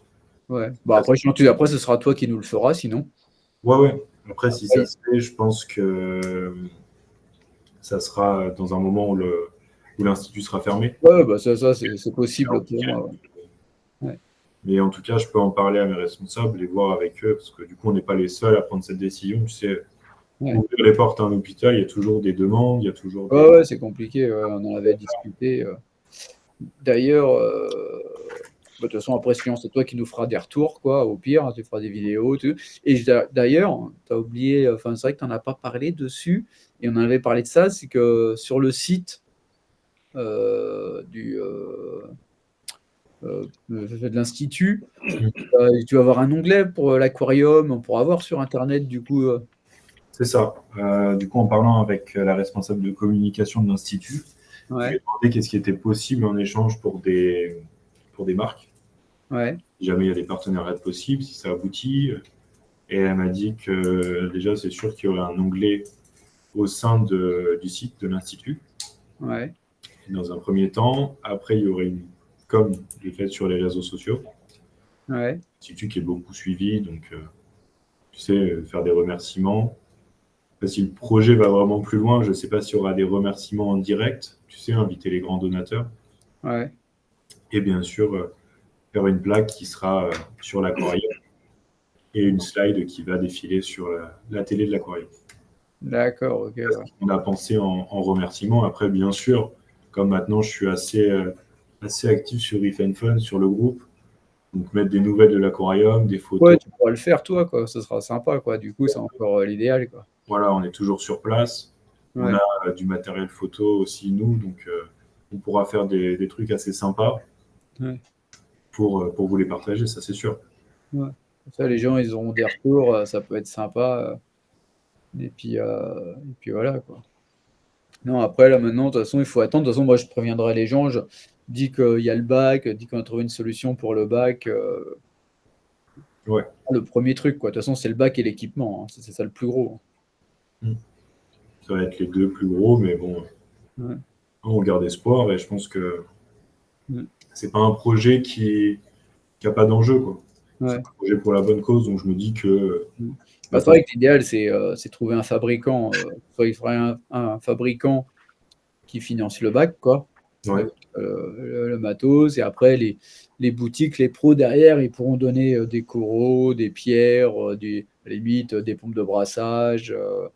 ouais. Bon, après, après, ce sera toi qui nous le fera, sinon. Ouais, ouais. Après, si ça Oui. se fait, je pense que ça sera dans un moment où l'institut sera fermé. Ouais, bah ça c'est possible pour moi. Ouais. Ouais. Mais en tout cas, je peux en parler à mes responsables et voir avec eux, parce que du coup, on n'est pas les seuls à prendre cette décision. Tu sais, Ouais. ouvrir les portes à un hôpital, il y a toujours des demandes, il y a toujours Ouais, des. ouais, c'est compliqué, ouais, on en avait discuté. D'ailleurs, bah, de toute façon, après, sinon, c'est toi qui nous feras des retours, quoi, au pire, hein, tu feras des vidéos, tout. Et d'ailleurs, tu as oublié, enfin, c'est vrai que tu n'en as pas parlé dessus, et on en avait parlé de ça, c'est que sur le site de l'Institut, tu vas avoir un onglet pour l'aquarium, on pourra voir sur Internet, du coup. C'est ça. Du coup, en parlant avec la responsable de communication de l'Institut, je lui ai Ouais, demandé qu'est-ce qui était possible en échange pour des marques. ouais, Si jamais il y a des partenariats possibles, si ça aboutit. Et elle m'a dit que déjà, c'est sûr qu'il y aurait un onglet au sein du site de l'Institut, ouais, dans un premier temps. Après, il y aurait une com de fait sur les réseaux sociaux. ouais, L'Institut qui est beaucoup suivi, donc tu sais, faire des remerciements. Après, si le projet va vraiment plus loin, je ne sais pas s'il y aura des remerciements en direct, tu sais, inviter les grands donateurs. ouais. Et bien sûr, faire une plaque qui sera sur l'aquarium et une slide qui va défiler sur la télé de l'aquarium. D'accord, ok, ouais. On a pensé en remerciement. Après, bien sûr, comme maintenant je suis assez actif sur If and Fun, sur le groupe, donc mettre des nouvelles de l'aquarium, des Ouais, photos. tu pourras le faire, toi, quoi, ce sera sympa, quoi. Du coup, c'est encore l'idéal, quoi. Voilà, on est toujours sur place. On Ouais, a du matériel photo aussi, nous, donc on pourra faire des trucs assez sympas ouais, pour vous les partager, ça c'est sûr. ouais. Ça, les gens, ils auront des retours, ça peut être sympa. Et puis voilà, quoi. Non, après, là, maintenant, de toute façon, il faut attendre. De toute façon, moi, je préviendrai les gens. Je dis qu'il y a le bac, dis qu'on a trouvé une solution pour le bac. Ouais. Le premier truc, quoi. De toute façon, c'est le bac et l'équipement, hein. C'est ça le plus gros. Ça va être les deux plus gros, mais bon, Ouais. on garde espoir et je pense que Ouais. c'est pas un projet qui a pas d'enjeu, quoi. Ouais. un projet pour la bonne cause, donc je me dis que Bah, c'est vrai que l'idéal, c'est trouver un fabricant, soit il faudrait un fabricant qui finance le bac, quoi, ouais, avec, le matos et après les boutiques, les pros derrière, ils pourront donner, des coraux, des pierres, à la limite, des pompes de brassage, s'il y a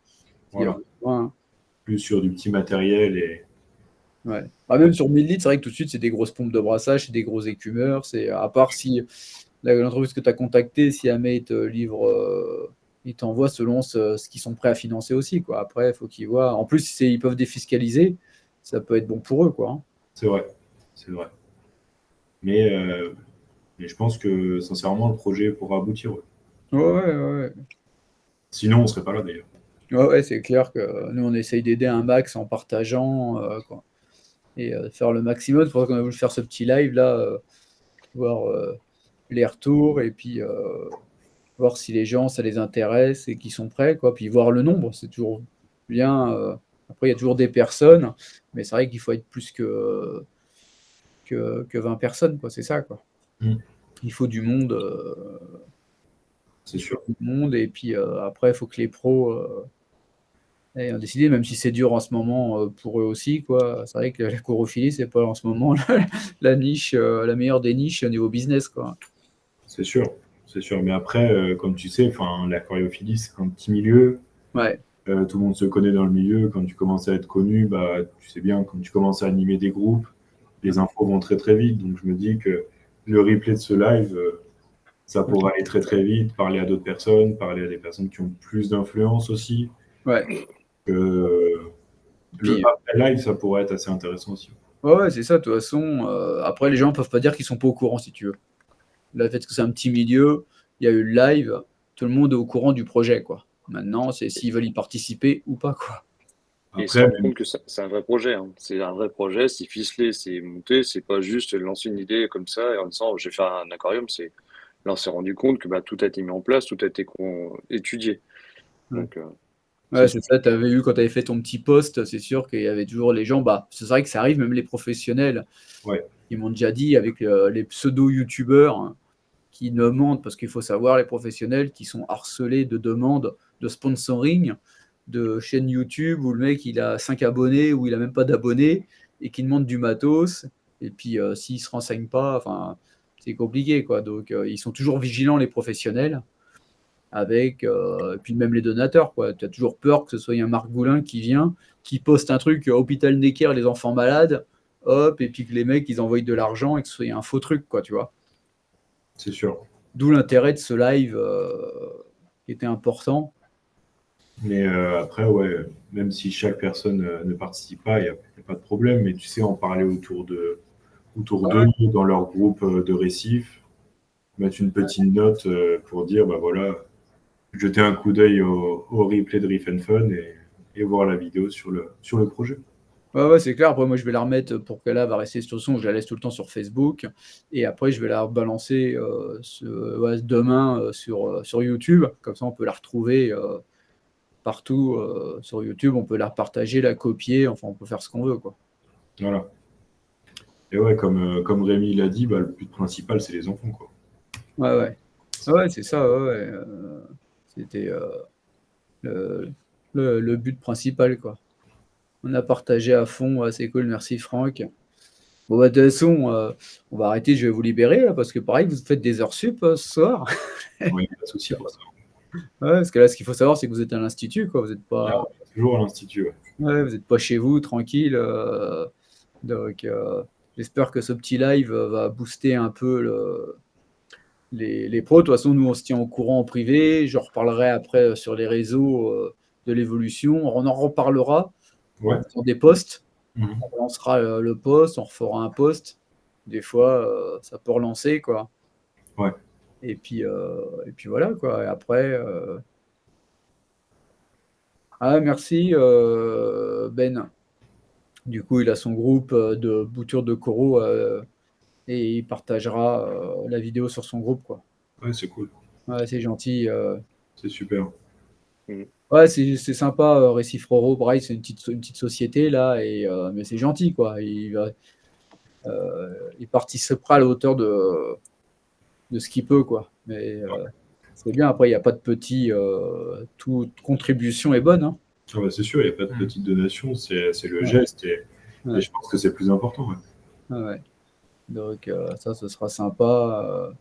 voilà, besoin, hein. plus sur du petit matériel et Ouais. Bah, même sur 1000 litres, c'est vrai que tout de suite, c'est des grosses pompes de brassage, c'est des gros écumeurs. C'est à part si l'entreprise que tu as contactée, si jamais ils te livrent, ils t'envoient selon ce qu'ils sont prêts à financer aussi, quoi. Après, il faut qu'ils voient. En plus, ils peuvent défiscaliser, ça peut être bon pour eux, quoi, hein. c'est vrai, c'est vrai. Mais, mais je pense que sincèrement, le projet pourra aboutir. Ouais. Ouais, ouais, ouais. Sinon, on serait pas là d'ailleurs. Ouais, ouais, c'est clair que nous, on essaye d'aider un max en partageant, quoi, et faire le maximum. C'est pour ça qu'on a voulu faire ce petit live là, voir les retours et puis voir si les gens, ça les intéresse et qu'ils sont prêts, quoi. Puis voir le nombre, c'est toujours bien. Après, il y a toujours des personnes, mais c'est vrai qu'il faut être plus que 20 personnes, quoi. C'est ça, quoi. Mm. Il faut du monde, C'est sûr. et puis après, il faut que les pros aient décidé, même si c'est dur en ce moment pour eux aussi, quoi. C'est vrai que la chorophilie, c'est pas en ce moment la niche, la meilleure des niches au niveau business, quoi. C'est sûr. C'est sûr. Mais après, comme tu sais, l'aquariophilie, c'est un petit milieu. Ouais, Tout le monde se connaît dans le milieu. Quand tu commences à être connu, bah, tu sais bien, quand tu commences à animer des groupes, les infos vont très très vite. Donc je me dis que le replay de ce live, ça pourra aller très très vite, parler à d'autres personnes, parler à des personnes qui ont plus d'influence aussi. ouais. Que le Puis, après live, ça pourrait être assez intéressant aussi. ouais, ouais, c'est ça. De toute façon, après, les gens peuvent pas dire qu'ils sont pas au courant, si tu veux. Le fait que c'est un petit milieu, il y a eu le live, tout le monde est au courant du projet, quoi. Maintenant, c'est s'ils veulent y participer ou pas, quoi. Et se Après, rendre compte que c'est un vrai projet, hein. C'est un vrai projet, c'est ficelé, c'est monté, c'est pas juste lancer une idée comme ça et en disant je vais faire un aquarium. Là, on s'est rendu compte que bah, tout a été mis en place, tout a été étudié. Ouais, Donc, c'est ouais, c'est ça. Tu avais eu quand tu avais fait ton petit post, c'est sûr qu'il y avait toujours les gens. Bah, c'est vrai que ça arrive, même les professionnels, ouais, ils m'ont déjà dit avec les pseudo-youtubeurs, hein, qui demandent, parce qu'il faut savoir, les professionnels qui sont harcelés de demandes de sponsoring de chaînes YouTube où le mec il a 5 abonnés ou il a même pas d'abonnés et qui demande du matos. Et puis s'il se renseigne pas, enfin, c'est compliqué, quoi. Donc ils sont toujours vigilants, les professionnels, avec et puis même les donateurs, quoi. Tu as toujours peur que ce soit un Marc Goulin qui vient, qui poste un truc hôpital Necker, les enfants malades, hop, et puis que les mecs ils envoient de l'argent et que ce soit un faux truc, quoi, tu vois. c'est sûr. D'où l'intérêt de ce live qui était important. Mais après, ouais, même si chaque personne ne participe pas, il n'y a pas de problème. Mais tu sais, en parler autour d'eux, dans leur groupe de récifs, mettre une petite note pour dire, bah voilà, jeter un coup d'œil au replay de Riff and Fun et voir la vidéo sur le projet. Ouais, ouais, c'est clair. Après, moi, je vais la remettre pour qu'elle va rester sur son. Je la laisse tout le temps sur Facebook. Et après, je vais la balancer ouais, demain sur YouTube. Comme ça, on peut la retrouver partout sur YouTube. On peut la partager, la copier. Enfin, on peut faire ce qu'on veut, quoi. Voilà. Et ouais, comme Rémi l'a dit, bah, le but principal, c'est les enfants, quoi. Ouais, ouais. Ouais, c'est ça. Ouais, ouais. C'était le, le but principal, quoi. On a partagé à fond. Ouais, c'est cool. Merci, Franck. Bon, bah, de toute façon, on va arrêter. Je vais vous libérer, là, parce que pareil, vous faites des heures sup ce soir. Ouais, pas de souci pour ça. Ouais, parce que là, ce qu'il faut savoir, c'est que vous êtes à l'institut, quoi. Vous n'êtes Là, pas, on est toujours à l'Institut, ouais. ouais, vous êtes pas chez vous, tranquille. Donc, j'espère que ce petit live va booster un peu les pros. De toute façon, nous, on se tient au courant en privé. Je reparlerai après sur les réseaux de l'évolution. On en reparlera Ouais. en faisant des posts. Mhm. On lancera le post, on refera un post. Des fois, ça peut relancer, quoi. Ouais. Et puis voilà, quoi. Et après, ah, merci, Ben. Du coup, il a son groupe de bouture de coraux et il partagera la vidéo sur son groupe, quoi. Ouais, c'est cool. Ouais, c'est gentil. C'est super. Ouais, c'est sympa, Récif Roro. Pareil, c'est une petite société, là, mais c'est gentil, quoi. Il participera à la hauteur de ce qu'il peut, quoi. Mais c'est bien, après, il n'y a pas de petit... toute contribution est bonne, hein. Ah bah, c'est sûr, il n'y a pas de petite donation, c'est le Ouais. geste et Ouais. je pense que c'est le plus important. Ouais. Ouais. Donc ça, ce sera sympa.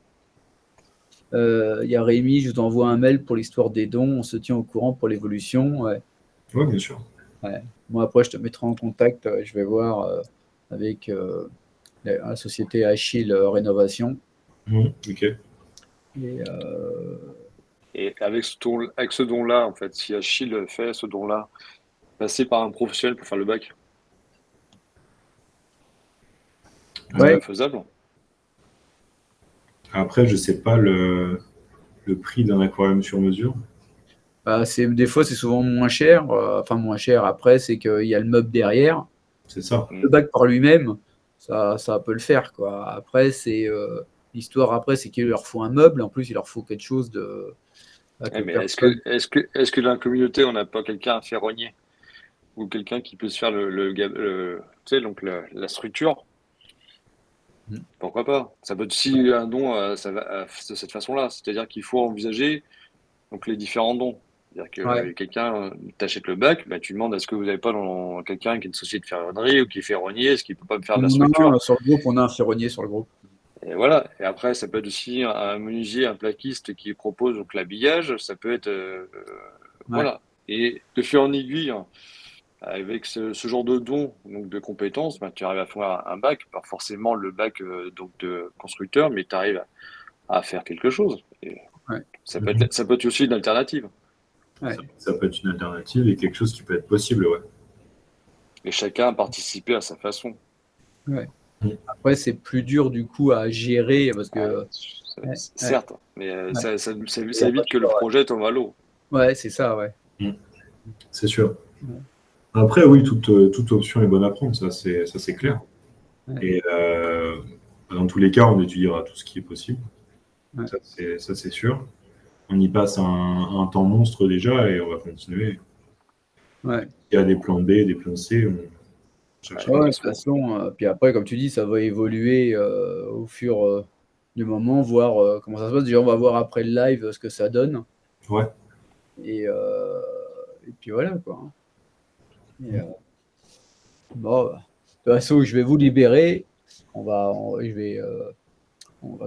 Il y a Rémi, je t'envoie un mail pour l'histoire des dons, on se tient au courant pour l'évolution. Ouais. Ouais, bien sûr. Ouais. Moi, après, je te mettrai en contact, je vais voir avec la société Achille Rénovation. Ok. Et avec ce don-là, en fait, si Achille fait ce don-là, passer par un professionnel pour faire le bac, Ouais. faisable. Après, je sais pas le prix d'un aquarium sur mesure. Bah, des fois, c'est souvent moins cher. Enfin, moins cher. Après, c'est qu'il y a le meuble derrière. C'est ça. Le bac par lui-même, ça peut le faire, quoi. Après, c'est l'histoire. Après, c'est qu'il leur faut un meuble. En plus, il leur faut quelque chose de. Mais est-ce que dans la communauté, on n'a pas quelqu'un à ferronnier ou quelqu'un qui peut se faire tu sais, donc la structure? Pourquoi pas? Ça peut être aussi un don de cette façon-là. C'est-à-dire qu'il faut envisager donc les différents dons. C'est-à-dire que Ouais. quelqu'un t'achète le bac, bah, tu demandes est-ce que vous n'avez pas dans quelqu'un qui a une société de ferronnerie ou qui est ferronnier, est-ce qu'il peut pas me faire de la structure? Sur le groupe, on a un ferronnier sur le groupe. Et voilà. Et après, ça peut être aussi un menuisier, un plaquiste qui propose donc l'habillage. Ça peut être Ouais. voilà. Et de fil en aiguille, hein, avec ce genre de don, donc de compétences, bah, tu arrives à faire un bac, pas forcément le bac donc de constructeur, mais tu arrives à faire quelque chose. Et Ouais. ça peut être aussi une alternative. Ouais. Ça peut être une alternative et quelque chose qui peut être possible, ouais. Et chacun a participé à sa façon. Ouais. Après, c'est plus dur du coup à gérer parce que. Certes, mais Ouais. ça évite que le projet tombe à l'eau. Ouais, c'est ça, ouais. C'est sûr. Ouais. Après, oui, toute option est bonne à prendre, ça c'est clair. Ouais. Et dans tous les cas, on étudiera tout ce qui est possible. Ouais. Ça c'est sûr. On y passe un temps monstre déjà et on va continuer. Ouais. Il y a des plans B, des plans C, on cherche. Ouais, de toute façon, puis après, comme tu dis, ça va évoluer au fur du moment, voir comment ça se passe. Déjà, on va voir après le live ce que ça donne. Ouais. Et puis voilà, quoi. Et, bon, de toute façon, je vais vous libérer. On va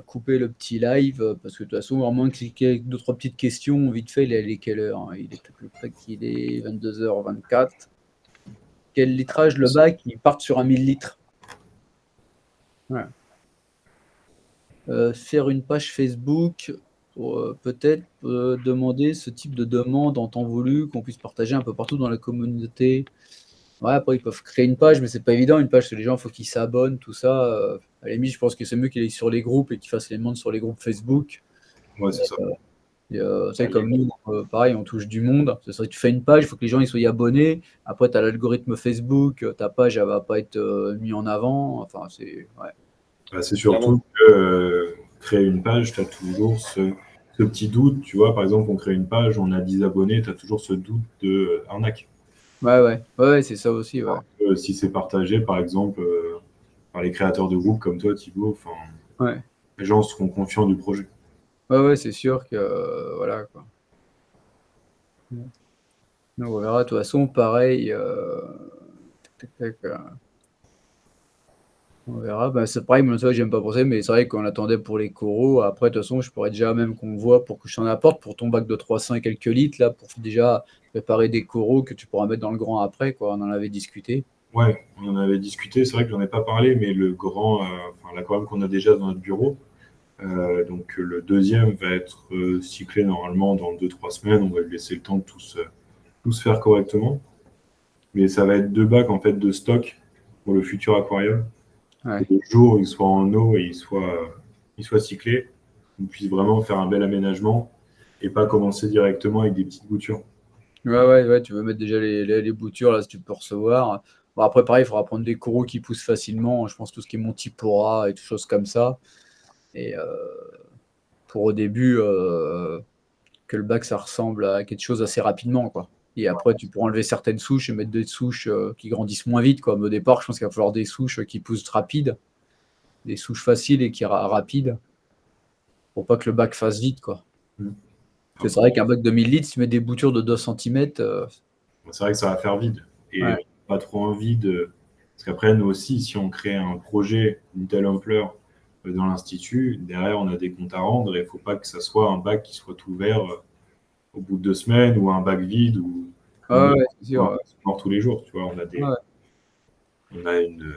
couper le petit live parce que de toute façon, à moins cliquer deux, trois petites questions, vite fait, il est quelle heure, hein? Il est à peu près qu'il est 22h24. Quel litrage le bac? Ils partent sur un 1000 litres. Voilà. Faire une page Facebook pour peut-être demander ce type de demande en temps voulu qu'on puisse partager un peu partout dans la communauté. Ouais, après, ils peuvent créer une page, mais c'est pas évident. Une page, parce que les gens, il faut qu'ils s'abonnent, tout ça. À la limite, je pense que c'est mieux qu'ils aillent sur les groupes et qu'ils fassent les demandes sur les groupes Facebook. Ouais, c'est ça. C'est comme nous, pareil, on touche du monde. C'est vrai que tu fais une page, il faut que les gens ils soient abonnés. Après, tu as l'algorithme Facebook, ta page, elle va pas être mise en avant. Enfin, c'est. Ouais. Bah, c'est surtout que créer une page, tu as toujours ce petit doute. Tu vois, par exemple, on crée une page, on a 10 abonnés, tu as toujours ce doute de arnaque. Ouais, c'est ça aussi. Ouais. Si c'est partagé, par exemple, par les créateurs de groupes comme toi, Thibaut, Ouais. les gens seront confiants du projet. Ouais, c'est sûr que voilà quoi. Donc, on verra. De toute façon, pareil. On verra. Bah, c'est pareil, moi, ça, j'aime pas penser, mais c'est vrai qu'on attendait pour les coraux. Après, de toute façon, je pourrais déjà même qu'on voit pour que je t'en apporte pour ton bac de 300 et quelques litres, là, pour déjà préparer des coraux que tu pourras mettre dans le grand après, quoi. On en avait discuté. Ouais, on en avait discuté, c'est vrai que j'en ai pas parlé, mais le grand, l'aquarium qu'on a déjà dans notre bureau, donc le deuxième va être cyclé normalement dans 2-3 semaines. On va lui laisser le temps de tout se faire correctement. Mais ça va être 2 bacs en fait de stock pour le futur aquarium. Ouais. Le jour où il soit en eau et il soit cyclé, on puisse vraiment faire un bel aménagement et pas commencer directement avec des petites boutures. Ouais, tu veux mettre déjà les boutures, là, si tu peux recevoir. Bon, après, pareil, il faudra prendre des coraux qui poussent facilement. Je pense tout ce qui est Montipora et toutes choses comme ça. Et pour au début, que le bac, ça ressemble à quelque chose assez rapidement, quoi. Et après, tu pourras enlever certaines souches et mettre des souches qui grandissent moins vite, quoi. Mais au départ, je pense qu'il va falloir des souches qui poussent rapides, des souches faciles et qui rapides. pour pas que le bac fasse vide, quoi. Mm. C'est vrai qu'un bac de 1000 litres, si tu mets des boutures de 2 cm, C'est vrai que ça va faire vide. Et ouais. pas trop envie de. Parce qu'après, nous aussi, si on crée un projet d'une telle ampleur dans l'Institut, derrière, on a des comptes à rendre et il ne faut pas que ça soit un bac qui soit ouvert au bout de 2 semaines ou un bac vide ou Ah ouais, c'est sûr. mort tous les jours. Tu vois, Ouais. on a une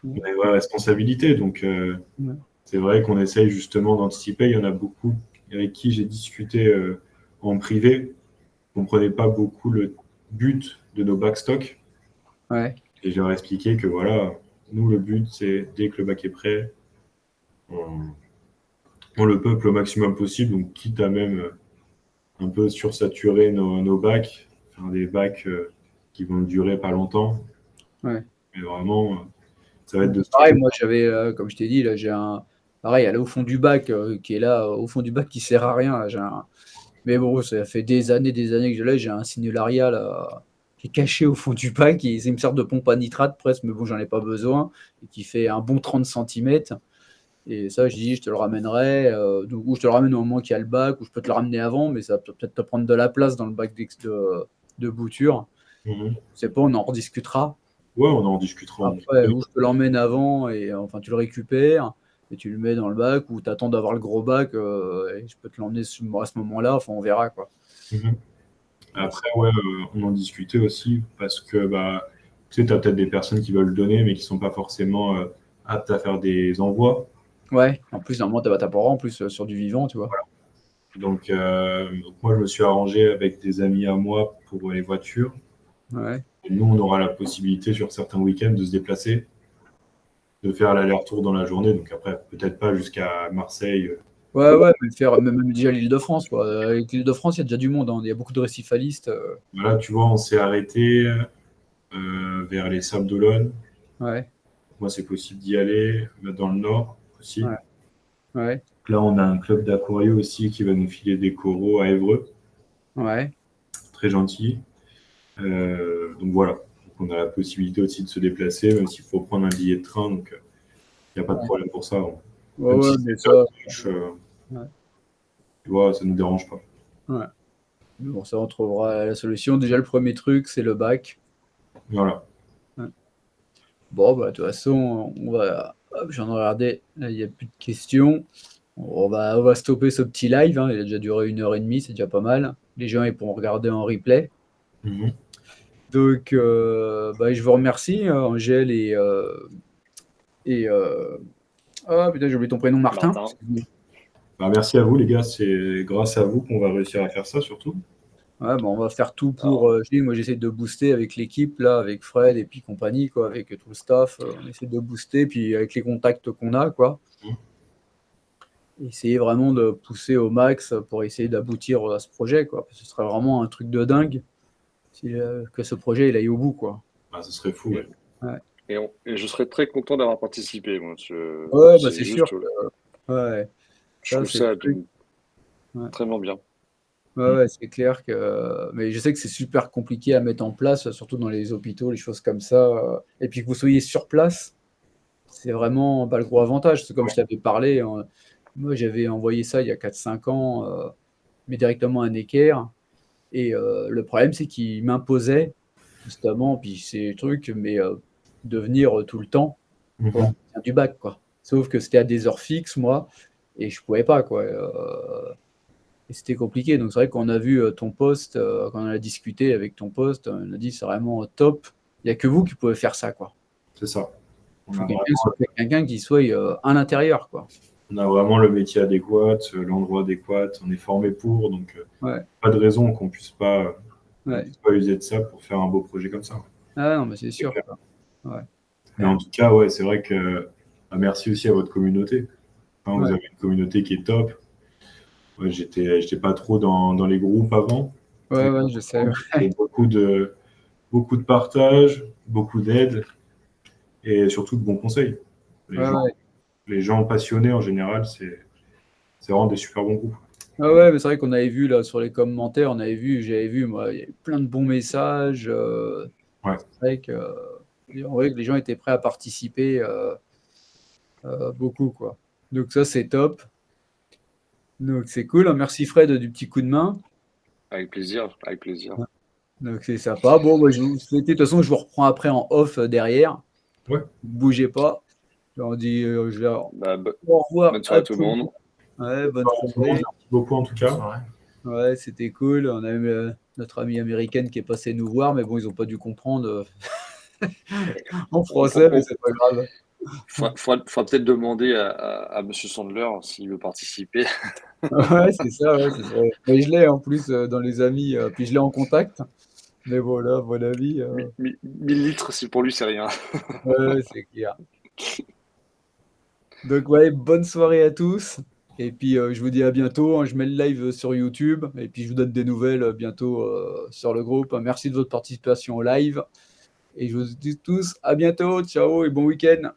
vraie responsabilité. Donc, Ouais. c'est vrai qu'on essaye justement d'anticiper. Il y en a beaucoup avec qui j'ai discuté en privé, ne comprenaient pas beaucoup le but de nos backstocks. Ouais. Et je leur ai expliqué que voilà, nous, le but, c'est dès que le bac est prêt, on le peuple au maximum possible. Donc, quitte à même un peu sursaturer nos bacs, faire des bacs qui vont durer pas longtemps. Ouais. Mais vraiment, ça va être de Pareil, moi j'avais, comme je t'ai dit, là j'ai un. Pareil, elle est au fond du bac, qui est là, au fond du bac qui sert à rien. Là, mais bon, ça fait des années que je l'ai. J'ai un signularia là, qui est caché au fond du bac. Il me sert de pompe à nitrate presque, mais bon, j'en ai pas besoin. Et qui fait un bon 30 cm. Et ça, je dis, je te le ramènerai. Ou je te le ramène au moment qu'il y a le bac, ou je peux te le ramener avant, mais ça va peut-être te prendre de la place dans le bac de bouture. C'est pas, on en rediscutera. Ouais, on en discutera. Après, ou je te l'emmène avant et enfin tu le récupères et tu le mets dans le bac, ou tu attends d'avoir le gros bac et je peux te l'emmener à ce moment-là, enfin on verra quoi. Après, ouais, on en discutait aussi parce que bah, tu sais, tu as peut-être des personnes qui veulent le donner mais qui sont pas forcément aptes à faire des envois. Ouais, en plus normalement t'as pas en plus sur du vivant, tu vois. Voilà. Donc, moi, je me suis arrangé avec des amis à moi pour les voitures. Ouais. Et nous, on aura la possibilité sur certains week-ends de se déplacer, de faire l'aller-retour dans la journée. Donc après, peut-être pas jusqu'à Marseille. Ouais, mais même déjà l'Île-de-France quoi. Avec l'Île-de-France, il y a déjà du monde, hein. Il y a beaucoup de récifalistes. Voilà, tu vois, on s'est arrêté vers les Sables d'Olonne. Ouais, Moi, c'est possible d'y aller, dans le nord aussi. ouais, ouais, Là, on a un club d'aquario aussi qui va nous filer des coraux à Évreux. ouais. Très gentil. Donc voilà. Donc, on a la possibilité aussi de se déplacer, même s'il faut prendre un billet de train. Donc, il n'y a pas de problème pour ça. Même Ouais, si mais c'est ça. proche, Ouais, tu vois, ça ne nous dérange pas. ouais. Mais bon, ça on trouvera la solution. Déjà le premier truc, c'est le bac. Voilà. Ouais. Bon, bah, de toute façon, on va. Hop, j'en ai regardé, là, il n'y a plus de questions. On va stopper ce petit live, hein. Il a déjà duré 1h30, c'est déjà pas mal. Les gens ils pourront regarder en replay. Donc, bah, je vous remercie, Angèle et. Ah putain, j'ai oublié ton prénom, Martin. Martin. Bah, merci à vous, les gars. C'est grâce à vous qu'on va réussir à faire ça, surtout. Ouais, bah, on va faire tout pour. Moi, j'essaie de booster avec l'équipe, là, avec Fred et puis compagnie, quoi, avec tout le staff. On essaie de booster, puis avec les contacts qu'on a, quoi. Essayer vraiment de pousser au max pour essayer d'aboutir à ce projet, quoi. Parce que ce serait vraiment un truc de dingue que ce projet il aille au bout, quoi. Bah, ce serait fou, ouais. Ouais, Et je serais très content d'avoir participé. Moi. ouais, bah, C'est c'est sûr juste, que ouais, je ça, trouve c'est le ça truc. Ouais. vraiment bien. Ouais, c'est clair que. Mais je sais que c'est super compliqué à mettre en place, surtout dans les hôpitaux, les choses comme ça. Et puis que vous soyez sur place, c'est vraiment pas le gros avantage. C'est comme je t'avais parlé, hein. Moi, j'avais envoyé ça il y a 4-5 ans, mais directement à Necker. Et le problème, c'est qu'il m'imposait, justement, puis c'est le truc, mais de venir tout le temps pour l'entretien du bac, quoi. Sauf que c'était à des heures fixes, moi, et je pouvais pas, quoi. Et c'était compliqué. Donc c'est vrai qu'on a vu ton poste, quand on a discuté avec ton poste, on a dit c'est vraiment top. Il n'y a que vous qui pouvez faire ça, quoi. C'est ça. Il faut quelqu'un qui soit à l'intérieur, quoi. On a vraiment le métier adéquat, l'endroit adéquat, on est formé pour, donc Ouais, pas de raison qu'on puisse pas ouais. user de ça pour faire un beau projet comme ça. Ah non, mais c'est sûr, clair. quoi. Ouais. Mais en tout cas, ouais, c'est vrai que merci aussi à votre communauté. Enfin, vous Ouais. avez une communauté qui est top. Ouais, j'étais pas trop dans les groupes avant. Ouais, ouais, je sais. Et beaucoup de partage, beaucoup d'aide et surtout de bons conseils. Les Ouais, gens, ouais. les gens passionnés en général, c'est vraiment des super bons groupes. Ah ouais, mais c'est vrai qu'on avait vu là sur les commentaires, j'avais vu, moi, il y avait plein de bons messages. Ouais. C'est vrai que, les gens étaient prêts à participer beaucoup, quoi. Donc ça, c'est top. Donc c'est cool. Merci Fred du petit coup de main. Avec plaisir, avec plaisir. Donc c'est sympa. Bon, moi, je vous souhaite, de toute façon, je vous reprends après en off derrière. Ouais. Bougez pas. Je leur dis Bah, au revoir bonne soirée à à tout le tout le monde. monde. Ouais, bonne Merci soirée. beaucoup en tout Bonne cas. soirée. Ouais, c'était cool. On a eu notre amie américaine qui est passée nous voir, mais bon, ils n'ont pas dû comprendre en français, mais c'est pas grave. Faudra peut-être demander à Monsieur Sandler s'il veut participer. Ouais, c'est ça, ouais, c'est ça. Mais je l'ai en plus dans les amis, puis je l'ai en contact. Mais voilà, à mon avis, 1000 litres, pour lui, c'est rien. ouais, c'est clair. Donc ouais, bonne soirée à tous. Et puis je vous dis à bientôt, hein. Je mets le live sur YouTube et puis je vous donne des nouvelles bientôt sur le groupe. Merci de votre participation au live. Et je vous dis tous à bientôt. Ciao et bon week-end.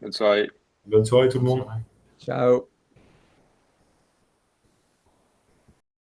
Bonne soirée. Bonne soirée tout le Bonne monde. soirée. Ciao.